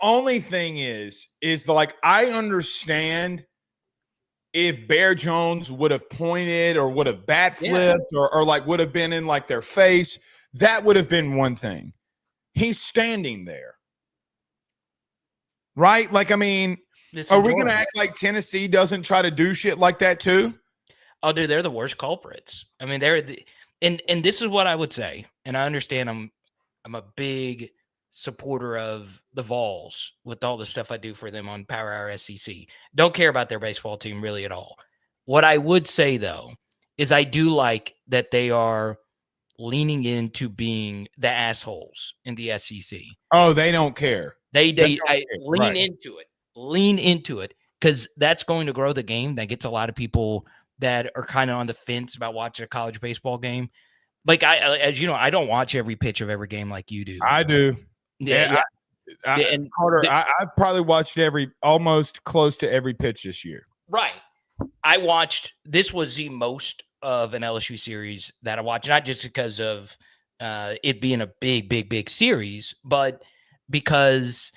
only thing is like, I understand if Bear Jones would have pointed or would have bat flipped or like would have been in like their face, that would have been one thing. He's standing there, right? Like, I mean, are we going to act like Tennessee doesn't try to do shit like that too? Oh, dude, they're the worst culprits. I mean, And this is what I would say, and I understand I'm a big supporter of the Vols with all the stuff I do for them on Power Hour SEC. Don't care about their baseball team really at all. What I would say though is I do like that they are leaning into being the assholes in the SEC. Oh, they don't care. They don't I care. lean Right. into it. Lean into it because that's going to grow the game. That gets a lot of people that are kind of on the fence about watching a college baseball game. Like as you know, I don't watch every pitch of every game like you do. I do. Yeah. And Carter, I've probably watched almost close to every pitch this year. Right. I watched. This was the most of an LSU series that I watched, not just because of it being a big series, but because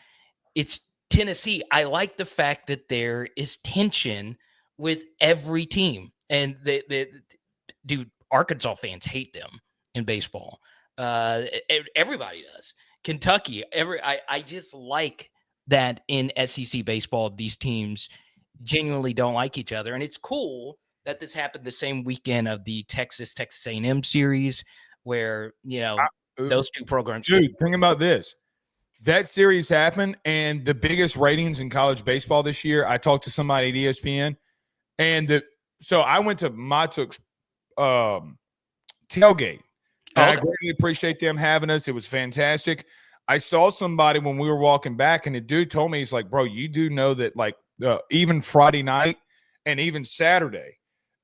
it's Tennessee. I like the fact that there is tension with every team, and dude, Arkansas fans hate them in baseball. Everybody does. Kentucky, I just like that in SEC baseball, these teams genuinely don't like each other, and it's cool that this happened the same weekend of the Texas A&M series, where those two programs. Dude, think about this. That series happened, and the biggest ratings in college baseball this year. I talked to somebody at ESPN, and so I went to Matuk's tailgate. And I greatly appreciate them having us. It was fantastic. I saw somebody when we were walking back, and the dude told me, he's like, bro, you do know that like even Friday night and even Saturday,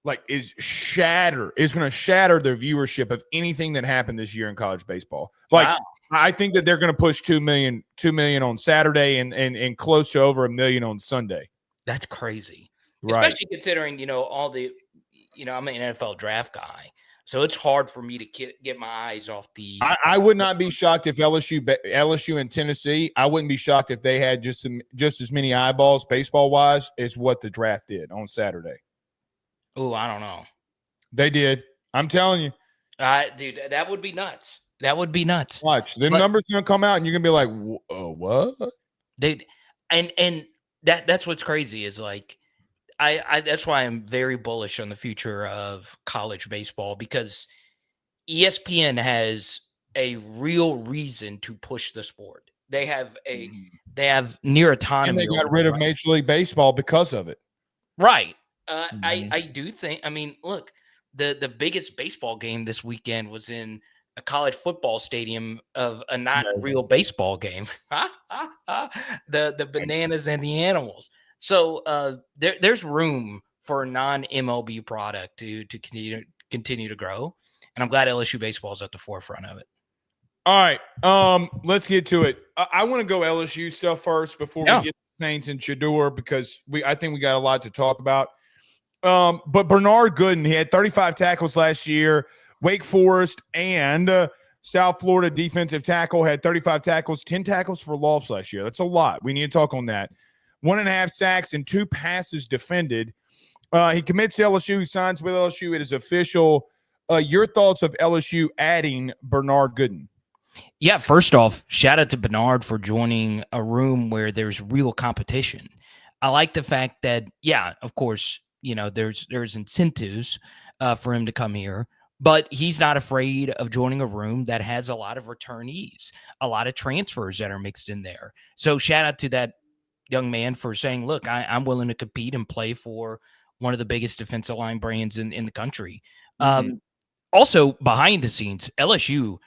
like is going to shatter their viewership of anything that happened this year in college baseball. Like, wow. I think that they're going to push 2 million on Saturday and close to over 1 million on Sunday. That's crazy. Right. Especially considering, all the, I'm an NFL draft guy. So it's hard for me to get my eyes off the. I would not be shocked if LSU and Tennessee. I wouldn't be shocked if they had just as many eyeballs baseball wise as what the draft did on Saturday. Oh, I don't know. They did. I'm telling you, dude, that would be nuts. That would be nuts. Watch the numbers gonna come out, and you're gonna be like, what? Dude, and that's what's crazy is like. I that's why I'm very bullish on the future of college baseball, because ESPN has a real reason to push the sport. They have near autonomy. And they got rid of Major League Baseball because of it. Right. I do think. I mean, look, the biggest baseball game this weekend was in a college football stadium of a not real baseball game. The bananas and the animals. So there's room for a non-MLB product to continue to grow, and I'm glad LSU baseball is at the forefront of it. All right, let's get to it. I want to go LSU stuff first before we get to Saints and Shador, because I think we got a lot to talk about. But Bernard Gooden, he had 35 tackles last year. Wake Forest and South Florida defensive tackle had 35 tackles, 10 tackles for loss last year. That's a lot. We need to talk on that. 1.5 sacks and 2 passes defended. He commits to LSU. He signs with LSU. It is official. Your thoughts of LSU adding Bernard Gooden? Yeah, first off, shout out to Bernard for joining a room where there's real competition. I like the fact that, of course, there's incentives for him to come here, but he's not afraid of joining a room that has a lot of returnees, a lot of transfers that are mixed in there. So shout out to that young man for saying, look, I'm willing to compete and play for one of the biggest defensive line brands in the country. Also, behind the scenes, LSU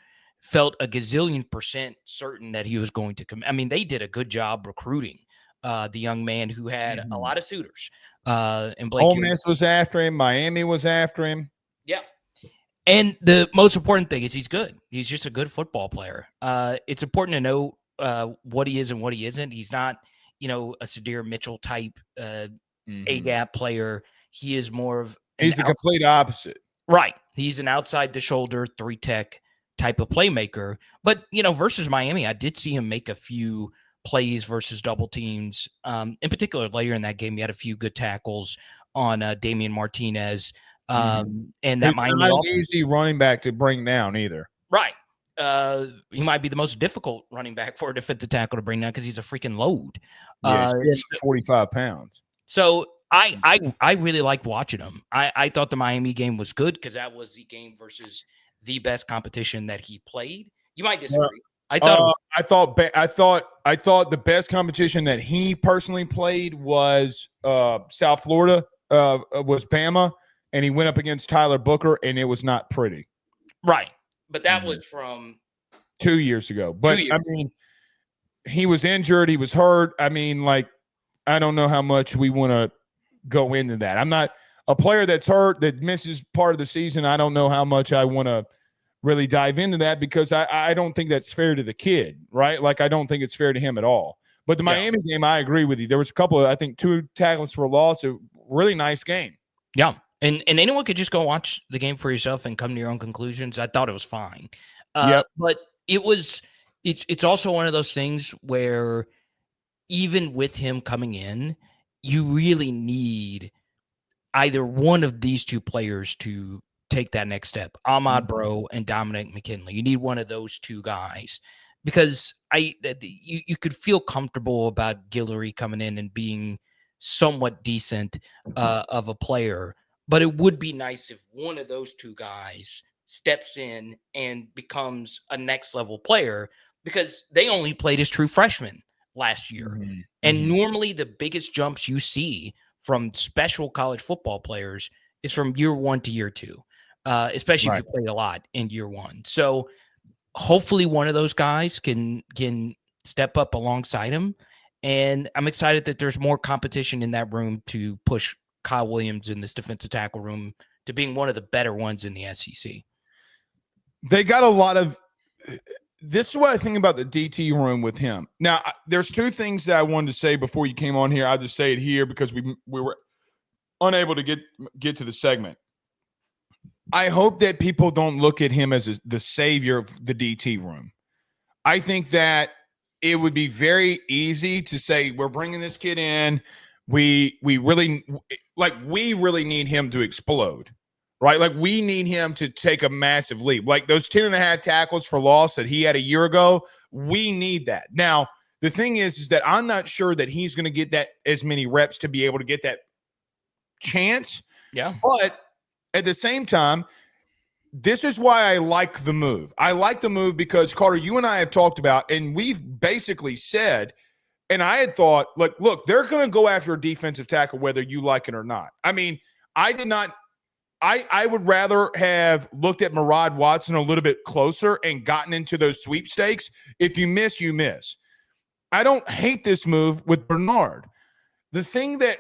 felt a gazillion% certain that he was going to come. I mean, they did a good job recruiting the young man who had a lot of suitors. And Blake Ole Miss was after him. Miami was after him. Yeah. And the most important thing is he's good. He's just a good football player. It's important to know what he is and what he isn't. He's not, a Sadir Mitchell type A-gap player. He is more of he's the complete opposite. Right. He's an outside the shoulder 3-tech type of playmaker. But, versus Miami, I did see him make a few plays versus double teams. In particular, later in that game, he had a few good tackles on Damian Martinez. And that might not an easy running back to bring down either. Right. He might be the most difficult running back for a defensive tackle to bring down because he's a freaking load. He's 45 pounds. So I really liked watching him. I thought the Miami game was good because that was the game versus the best competition that he played. You might disagree. I thought I thought the best competition that he personally played was South Florida, was Bama, and he went up against Tyler Booker, and it was not pretty. right. But that was from 2 years ago. But 2 years. I mean, he was injured, he was hurt. I mean, like, I don't know how much we want to go into that. I'm not a player that's hurt that misses part of the season. I don't know how much I want to really dive into that because I don't think that's fair to the kid, right? Like, I don't think it's fair to him at all. But the Miami game, I agree with you. There was a couple of, I think, 2 tackles for a loss. A really nice game. Yeah. And anyone could just go watch the game for yourself and come to your own conclusions. I thought it was fine. But it's also one of those things where even with him coming in, you really need either one of these 2 players to take that next step. Ahmad Bro and Dominic McKinley. You need one of those 2 guys because you could feel comfortable about Guillory coming in and being somewhat decent of a player. But it would be nice if one of those 2 guys steps in and becomes a next level player because they only played as true freshmen last year. And normally the biggest jumps you see from special college football players is from year 1 to year 2, especially if you played a lot in year 1. So hopefully one of those guys can step up alongside him. And I'm excited that there's more competition in that room to push Kyle Williams in this defensive tackle room to being one of the better ones in the SEC. They got a lot of – this is what I think about the DT room with him. Now, there's 2 things that I wanted to say before you came on here. I'll just say it here because we were unable to get to the segment. I hope that people don't look at him as the savior of the DT room. I think that it would be very easy to say we're bringing this kid in. We really need him to explode, right? Like, we need him to take a massive leap. Like those 10.5 tackles for loss that he had a year ago, we need that. Now, the thing is that I'm not sure that he's going to get that as many reps to be able to get that chance. Yeah. But at the same time, this is why I like the move. I like the move because, Carter, you and I have talked about, and we've basically said, and I had thought, like, look, they're going to go after a defensive tackle whether you like it or not. I mean, I would rather have looked at Murad Watson a little bit closer and gotten into those sweepstakes. If you miss, you miss. I don't hate this move with Bernard. The thing that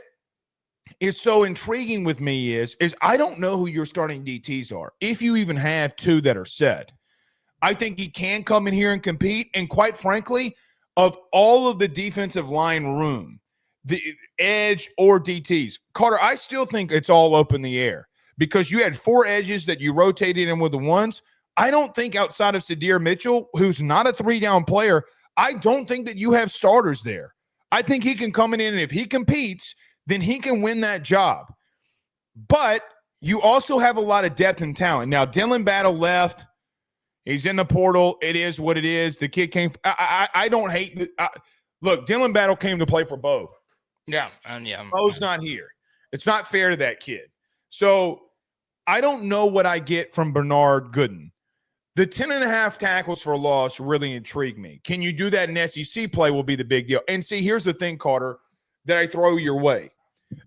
is so intriguing with me is I don't know who your starting DTs are, if you even have 2 that are set. I think he can come in here and compete, and quite frankly, of all of the defensive line room, the edge or DTs, Carter, I still think it's all up in the air because you had 4 edges that you rotated in with the ones. I don't think outside of Shador Mitchell, who's not a 3-down player, I don't think that you have starters there. I think he can come in, and if he competes, then he can win that job. But you also have a lot of depth and talent. Now, Dylan Battle left. He's in the portal. It is what it is. The kid came – I don't hate – look, Dylan Battle came to play for Bo. Yeah. Bo's not here. It's not fair to that kid. So I don't know what I get from Bernard Gooden. The 10.5 tackles for a loss really intrigue me. Can you do that in SEC play will be the big deal. And see, here's the thing, Carter, that I throw your way.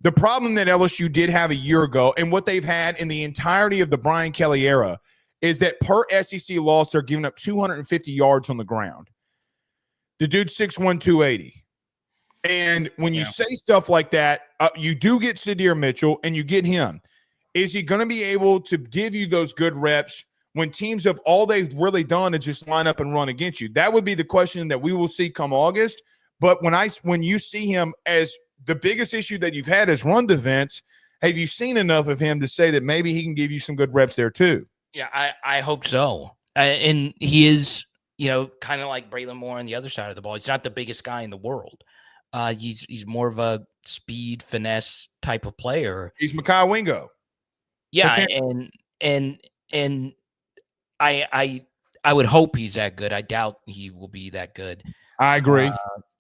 The problem that LSU did have a year ago and what they've had in the entirety of the Brian Kelly era is that per SEC loss, they're giving up 250 yards on the ground. The dude's 6'1", 280. And when you say stuff like that, you do get Shador Mitchell and you get him. Is he going to be able to give you those good reps when teams have all they've really done is just line up and run against you? That would be the question that we will see come August. But when you see him as the biggest issue that you've had is run defense, have you seen enough of him to say that maybe he can give you some good reps there too? Yeah, I hope so. And he is, kind of like Braylon Moore on the other side of the ball. He's not the biggest guy in the world. He's more of a speed finesse type of player. He's Mekhi Wingo. Yeah, and I would hope he's that good. I doubt he will be that good. I agree.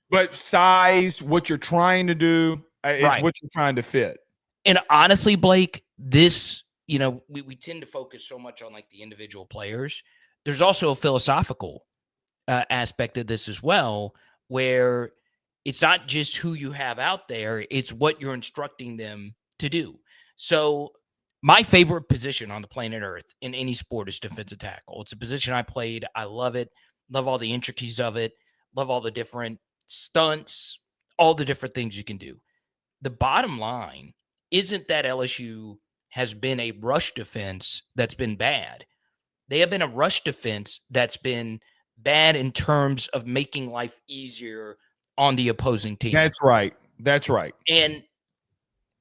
But size, what you're trying to do is right. what you're trying to fit. And honestly, Blake, this we tend to focus so much on like the individual players. There's also a philosophical aspect of this as well, where it's not just who you have out there, it's what you're instructing them to do. So my favorite position on the planet Earth in any sport is defensive tackle. It's a position I played. I love it. Love all the intricacies of it. Love all the different stunts, all the different things you can do. The bottom line isn't that LSU has been a rush defense that's been bad. They have been a rush defense that's been bad in terms of making life easier on the opposing team. That's right. And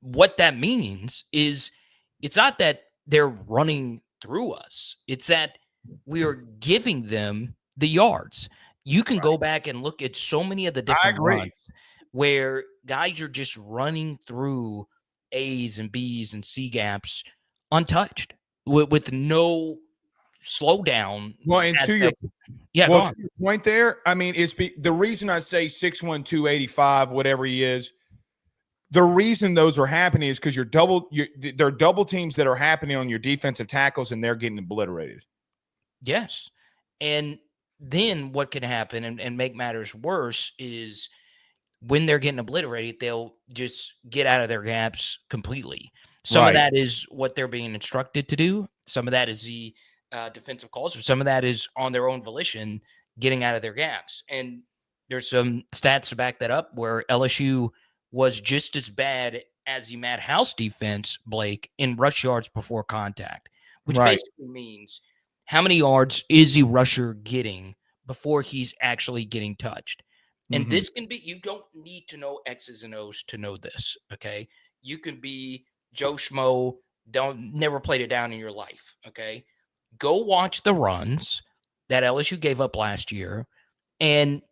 what that means is it's not that they're running through us. It's that we are giving them the yards. You can go back and look at so many of the different runs where guys are just running through A's and B's and C gaps untouched with no slowdown. Well, and to your point there, I mean, the reason I say 6'1", 285, whatever he is, the reason those are happening is because there are double teams that are happening on your defensive tackles, and they're getting obliterated. Yes. And then what can happen and make matters worse is when they're getting obliterated, they'll just get out of their gaps completely. Some of that is what they're being instructed to do. Some of that is the defensive calls. Some of that is on their own volition, getting out of their gaps. And there's some stats to back that up where LSU was just as bad as the Matt House defense, Blake, in rush yards before contact, which basically means how many yards is the rusher getting before he's actually getting touched. And this can be, you don't need to know X's and O's to know this, okay? You can be Joe Schmo, never played it down in your life, okay? Go watch the runs that LSU gave up last year, and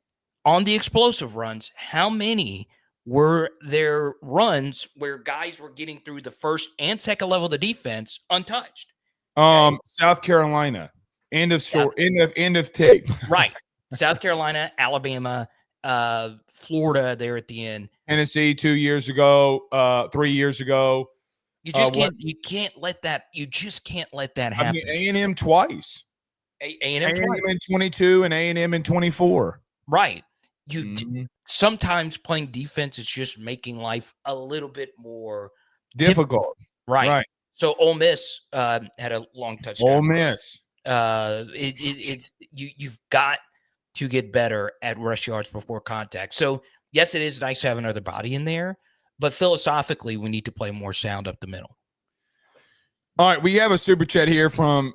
on the explosive runs, how many were there runs where guys were getting through the first and second level of the defense untouched? Okay? South Carolina, end of story, end of tape. Right. South Carolina, Alabama, Florida there at the end. Tennessee 2 years ago, 3 years ago. You just can't. You can't let that. You just can't let that happen. I mean, A&M twice. A&M in 22 and A&M in 24. Right. Sometimes playing defense is just making life a little bit more difficult. Right. So Ole Miss had a long touchdown. Ole Miss. You've got to get better at rush yards before contact. So yes, it is nice to have another body in there, but philosophically, we need to play more sound up the middle. All right, we have a super chat here from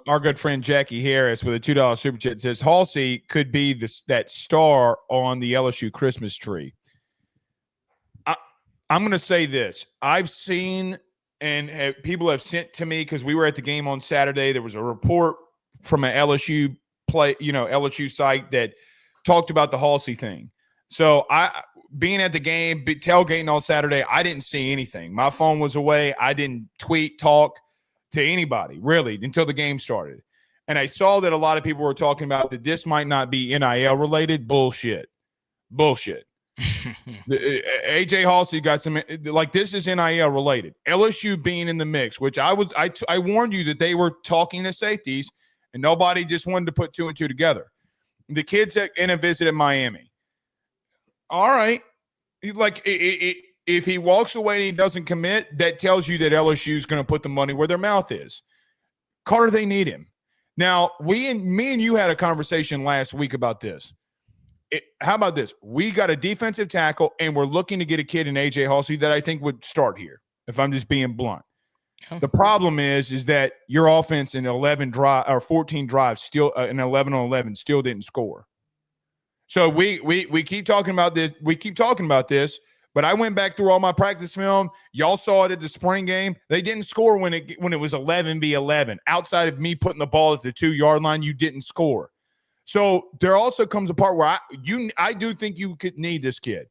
our good friend Jackie Harris with a $2 super chat. It says Halsey could be that star on the LSU Christmas tree. I'm going to say this. I've seen and people have sent to me because we were at the game on Saturday. There was a report from an LSU LSU site that talked about the Halsey thing. So being at the game, tailgating all Saturday, I didn't see anything. My phone was away. I didn't tweet, talk to anybody, really, until the game started. And I saw that a lot of people were talking about that this might not be NIL related. Bullshit. AJ Halsey got some, like, this is NIL related. LSU being in the mix, which I warned you that they were talking to safeties, and nobody just wanted to put two and two together. The kids in a visit in Miami. All right. Like, if he walks away and he doesn't commit, that tells you that LSU is going to put the money where their mouth is. Carter, they need him. Now, me and you had a conversation last week about this. How about this? We got a defensive tackle, and we're looking to get a kid in AJ Halsey that I think would start here, if I'm just being blunt. The problem is that your offense in 14 drives still in 11 on 11 still didn't score. So we keep talking about this. We keep talking about this, but I went back through all my practice film. Y'all saw it at the spring game. They didn't score when it was 11-11. Outside of me putting the ball at the 2-yard line, you didn't score. So there also comes a part where I do think you could need this kid.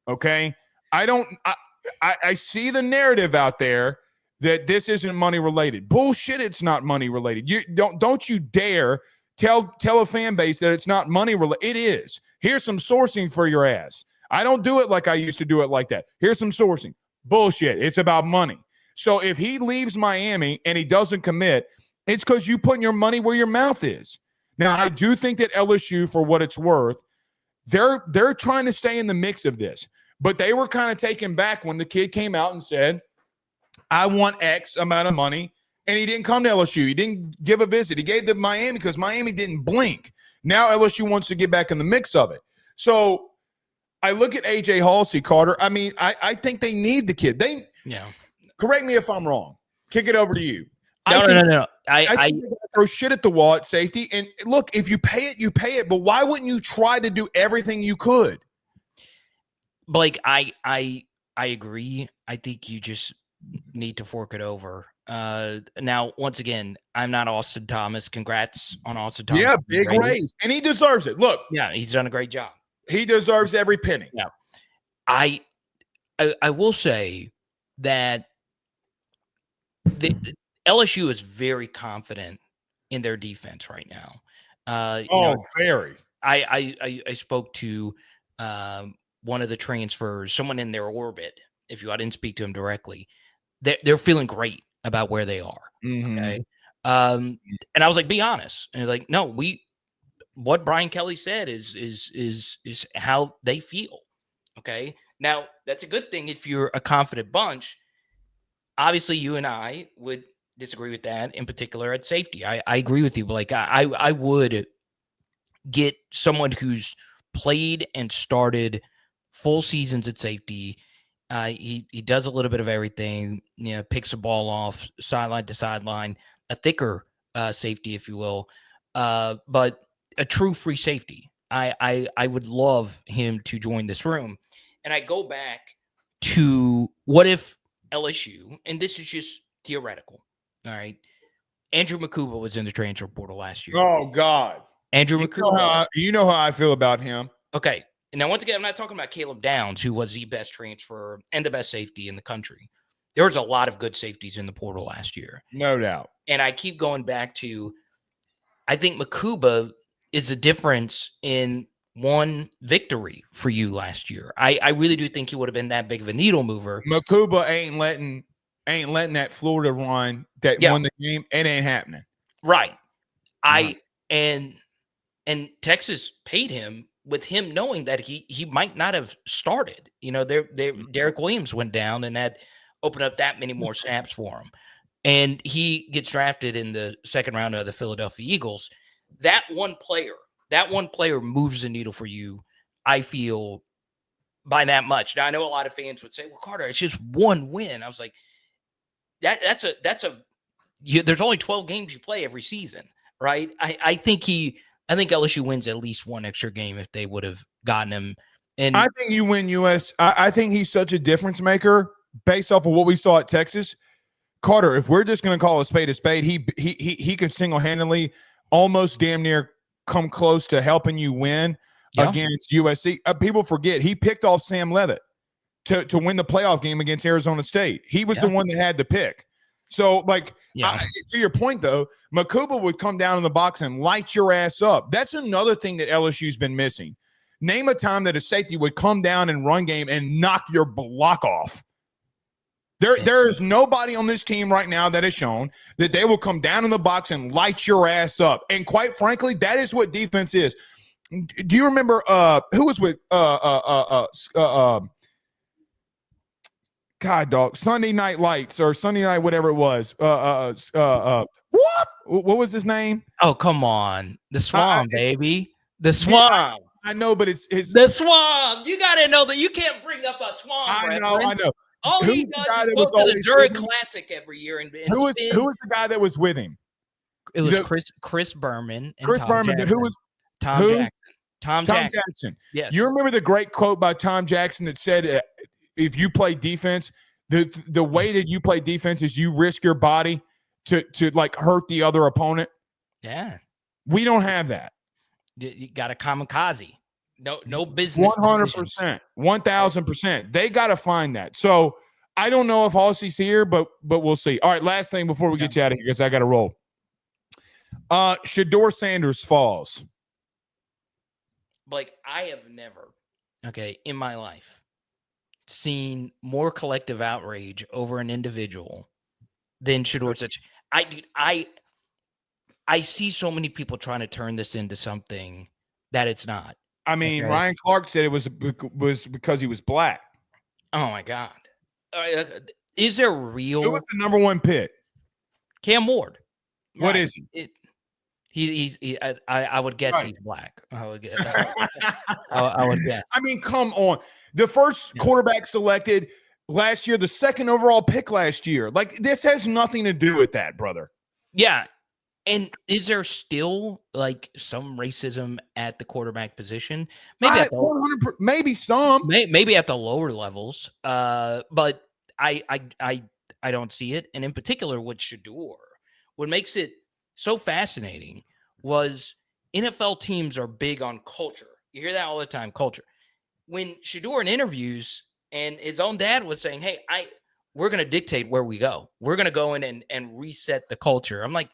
Okay, I see the narrative out there that this isn't money related. Bullshit, it's not money related. You don't you dare tell a fan base that it's not money related. It is. Here's some sourcing for your ass. I don't do it like I used to do it like that. Here's some sourcing. Bullshit. It's about money. So if he leaves Miami and he doesn't commit, it's because you putting your money where your mouth is. Now, I do think that LSU, for what it's worth, they're trying to stay in the mix of this. But they were kind of taken back when the kid came out and said, I want X amount of money. And he didn't come to LSU. He didn't give a visit. He gave to Miami because Miami didn't blink. Now LSU wants to get back in the mix of it. So I look at A.J. Halsey, Carter. I mean, I think they need the kid. Correct me if I'm wrong. Kick it over to you. No. I think they're gonna throw shit at the wall at safety. And look, if you pay it, you pay it. But why wouldn't you try to do everything you could? Blake, I agree. I think you just need to fork it over. Now, once again, I'm not Austin Thomas. Congrats on Austin Thomas. Yeah, big raise. And he deserves it. Look. Yeah, he's done a great job. He deserves every penny. Yeah. I will say that the LSU is very confident in their defense right now. Very. I spoke to one of the transfers, someone in their orbit. If I didn't speak to him directly, they're feeling great about where they are. Mm-hmm. Okay. And I was like, be honest. And like, no, what Brian Kelly said is how they feel. Okay. Now that's a good thing if you're a confident bunch. Obviously, you and I would disagree with that in particular at safety. I agree with you, Blake. I would get someone who's played and started full seasons at safety. He does a little bit of everything, picks a ball off sideline to sideline, a thicker safety, if you will, but a true free safety. I would love him to join this room. And I go back to what if LSU, and this is just theoretical, all right? Andrew Makuba was in the transfer portal last year. Oh, God. Andrew Makuba. You know how I feel about him. Okay. Now, once again, I'm not talking about Caleb Downs, who was the best transfer and the best safety in the country. There was a lot of good safeties in the portal last year. No doubt. And I keep going back to, I think Makuba is a difference in one victory for you last year. I really do think he would have been that big of a needle mover. Makuba ain't letting that Florida run that won the game. It ain't happening. Right. And Texas paid him with him knowing that he might not have started. Derek Williams went down and that opened up that many more snaps for him. And he gets drafted in the second round of the Philadelphia Eagles. That one player moves the needle for you, I feel, by that much. Now, I know a lot of fans would say, well, Carter, it's just one win. I was like, there's only 12 games you play every season, right? I think LSU wins at least one extra game if they would have gotten him. And I think you win US. I think he's such a difference maker based off of what we saw at Texas. Carter, if we're just going to call a spade, he could single-handedly almost damn near come close to helping you win against USC. People forget he picked off Sam Leavitt to win the playoff game against Arizona State. He was the one that had to pick. So, to your point, though, Makuba would come down in the box and light your ass up. That's another thing that LSU's been missing. Name a time that a safety would come down and run game and knock your block off. There is nobody on this team right now that has shown that they will come down in the box and light your ass up. And quite frankly, that is what defense is. Do you remember who was with Sunday Night Lights or Sunday Night whatever it was? What was his name? Oh, come on. The Swamp, baby. The Swamp. I know, but it's the Swamp. You got to know that you can't bring up a Swamp. I know. All he does is go to the Zurich Classic every year. Who was the guy that was with him? It was Chris Berman. And Chris Tom Berman. Jackson. Who was Tom Jackson? Tom Jackson. Yes. You remember the great quote by Tom Jackson that said, "If you play defense, the way that you play defense is you risk your body to hurt the other opponent." Yeah. We don't have that. You got a kamikaze. No business. 100%, 1,000%. They got to find that. So I don't know if Halsey's here, but we'll see. All right, last thing before we get you out of here, because I got to roll. Shador Sanders falls. Blake, I have never, in my life, seen more collective outrage over an individual than Shador Sanders. I see so many people trying to turn this into something that it's not. I mean, Okay. Ryan Clark said it was because he was black. Oh my God. Is there real? Who was the number 1 pick? Cam Ward. What is he? I would guess he's black. I would guess. I would guess. I mean, come on. The first quarterback selected last year, the 2nd overall pick last year. Like, this has nothing to do with that, brother. Yeah. And is there still like some racism at the quarterback position? Maybe maybe some. Maybe at the lower levels. But I don't see it. And in particular with Shador, what makes it so fascinating was NFL teams are big on culture. You hear that all the time, culture. When Shador in interviews and his own dad was saying, hey, we're going to dictate where we go. We're going to go in and reset the culture. I'm like,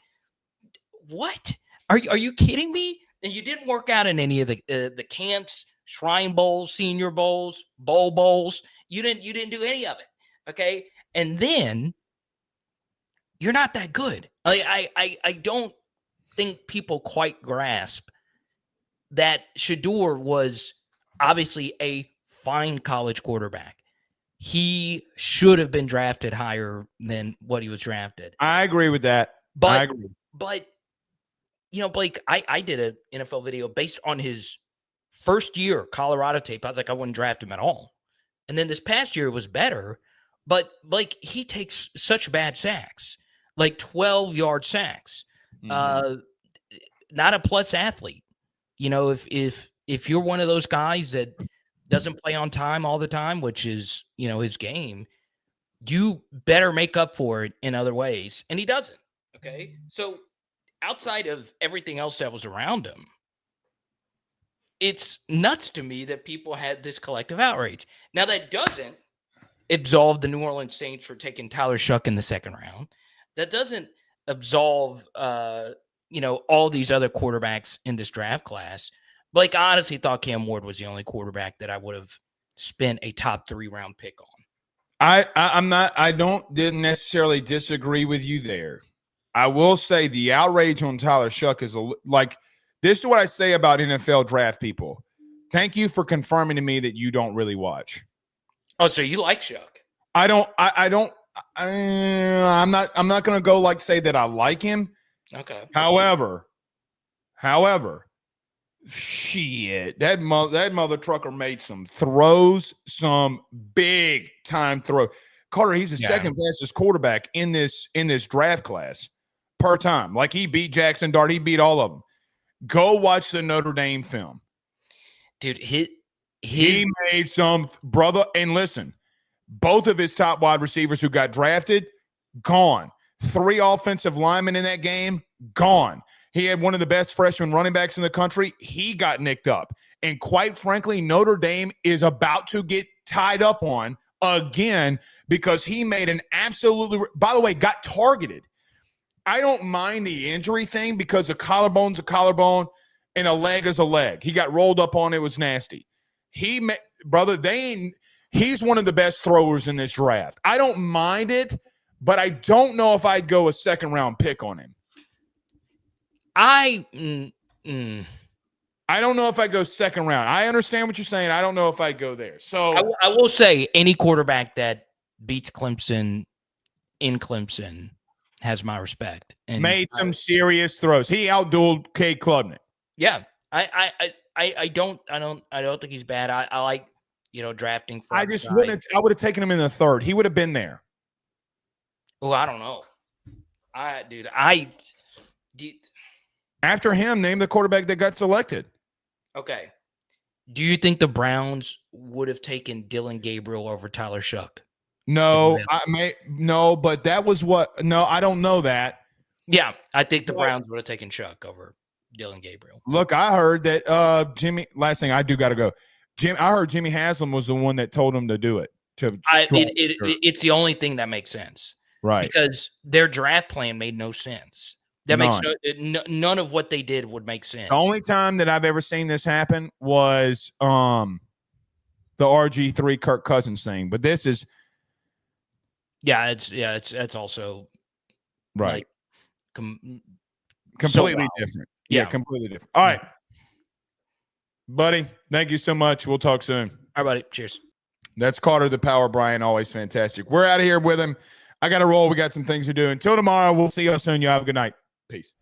what? Are you kidding me? And you didn't work out in any of the camps, Shrine Bowls, Senior Bowls, Bowls. You didn't do any of it. Okay. And then you're not that good. I don't think people quite grasp that Shador was obviously a fine college quarterback. He should have been drafted higher than what he was drafted. I agree with that. But you know, Blake, I did an NFL video based on his first year Colorado tape. I was like, I wouldn't draft him at all. And then this past year was better, but like he takes such bad sacks, like 12-yard sacks. Not a plus athlete. You know, if you're one of those guys that doesn't play on time all the time, which is, you know, his game, you better make up for it in other ways. And he doesn't. Okay. So outside of everything else that was around him, it's nuts to me that people had this collective outrage. Now, that doesn't absolve the New Orleans Saints for taking Tyler Shuck in the 2nd round. That doesn't absolve, all these other quarterbacks in this draft class. Blake, I honestly thought Cam Ward was the only quarterback that I would have spent a top 3 round pick on. I didn't necessarily disagree with you there. I will say the outrage on Tyler Shuck is this is what I say about NFL draft people. Thank you for confirming to me that you don't really watch. Oh, so you like Shuck? I'm not going to go say that I like him. Okay. However, shit, that mother trucker made some throws, some big time throw. Carter, he's the 2nd fastest quarterback in this draft class per time. Like, he beat Jackson Dart, he beat all of them. Go watch the Notre Dame film, dude. He made some, brother. And listen, both of his top wide receivers who got drafted, gone. 3 offensive linemen in that game, gone. He had one of the best freshman running backs in the country. He got nicked up. And quite frankly, Notre Dame is about to get tied up on again because he made an absolutely, by the way, got targeted. I don't mind the injury thing because a collarbone's a collarbone and a leg is a leg. He got rolled up on. It was nasty. He's one of the best throwers in this draft. I don't mind it, but I don't know if I'd go a 2nd round pick on him. I don't know if I go 2nd round. I understand what you're saying. I don't know if I go there. So I will say any quarterback that beats Clemson in Clemson has my respect and made some serious throws. He outdueled Cade Klubnik. Yeah. I don't think he's bad. I like, drafting for I would have taken him in the 3rd. He would have been there. Oh, I don't know. After him, name the quarterback that got selected. Okay. Do you think the Browns would have taken Dylan Gabriel over Tyler Shuck? No, but that was what. No, I don't know that. Yeah, I think the Browns would have taken Shuck over Dylan Gabriel. Look, I heard that Jimmy. Last thing, I do got to go. I heard Jimmy Haslam was the one that told him to do it. It's the only thing that makes sense, right? Because their draft plan made no sense. That makes none of what they did would make sense. The only time that I've ever seen this happen was the the RG3 Kirk Cousins thing. But this is it's also right. Like, Completely different. Yeah, completely different. All right. Buddy, thank you so much. We'll talk soon. All right, buddy. Cheers. That's Carter the Power Bryant. Always fantastic. We're out of here with him. I got to roll. We got some things to do. Until tomorrow, we'll see you soon. You have a good night. Peace.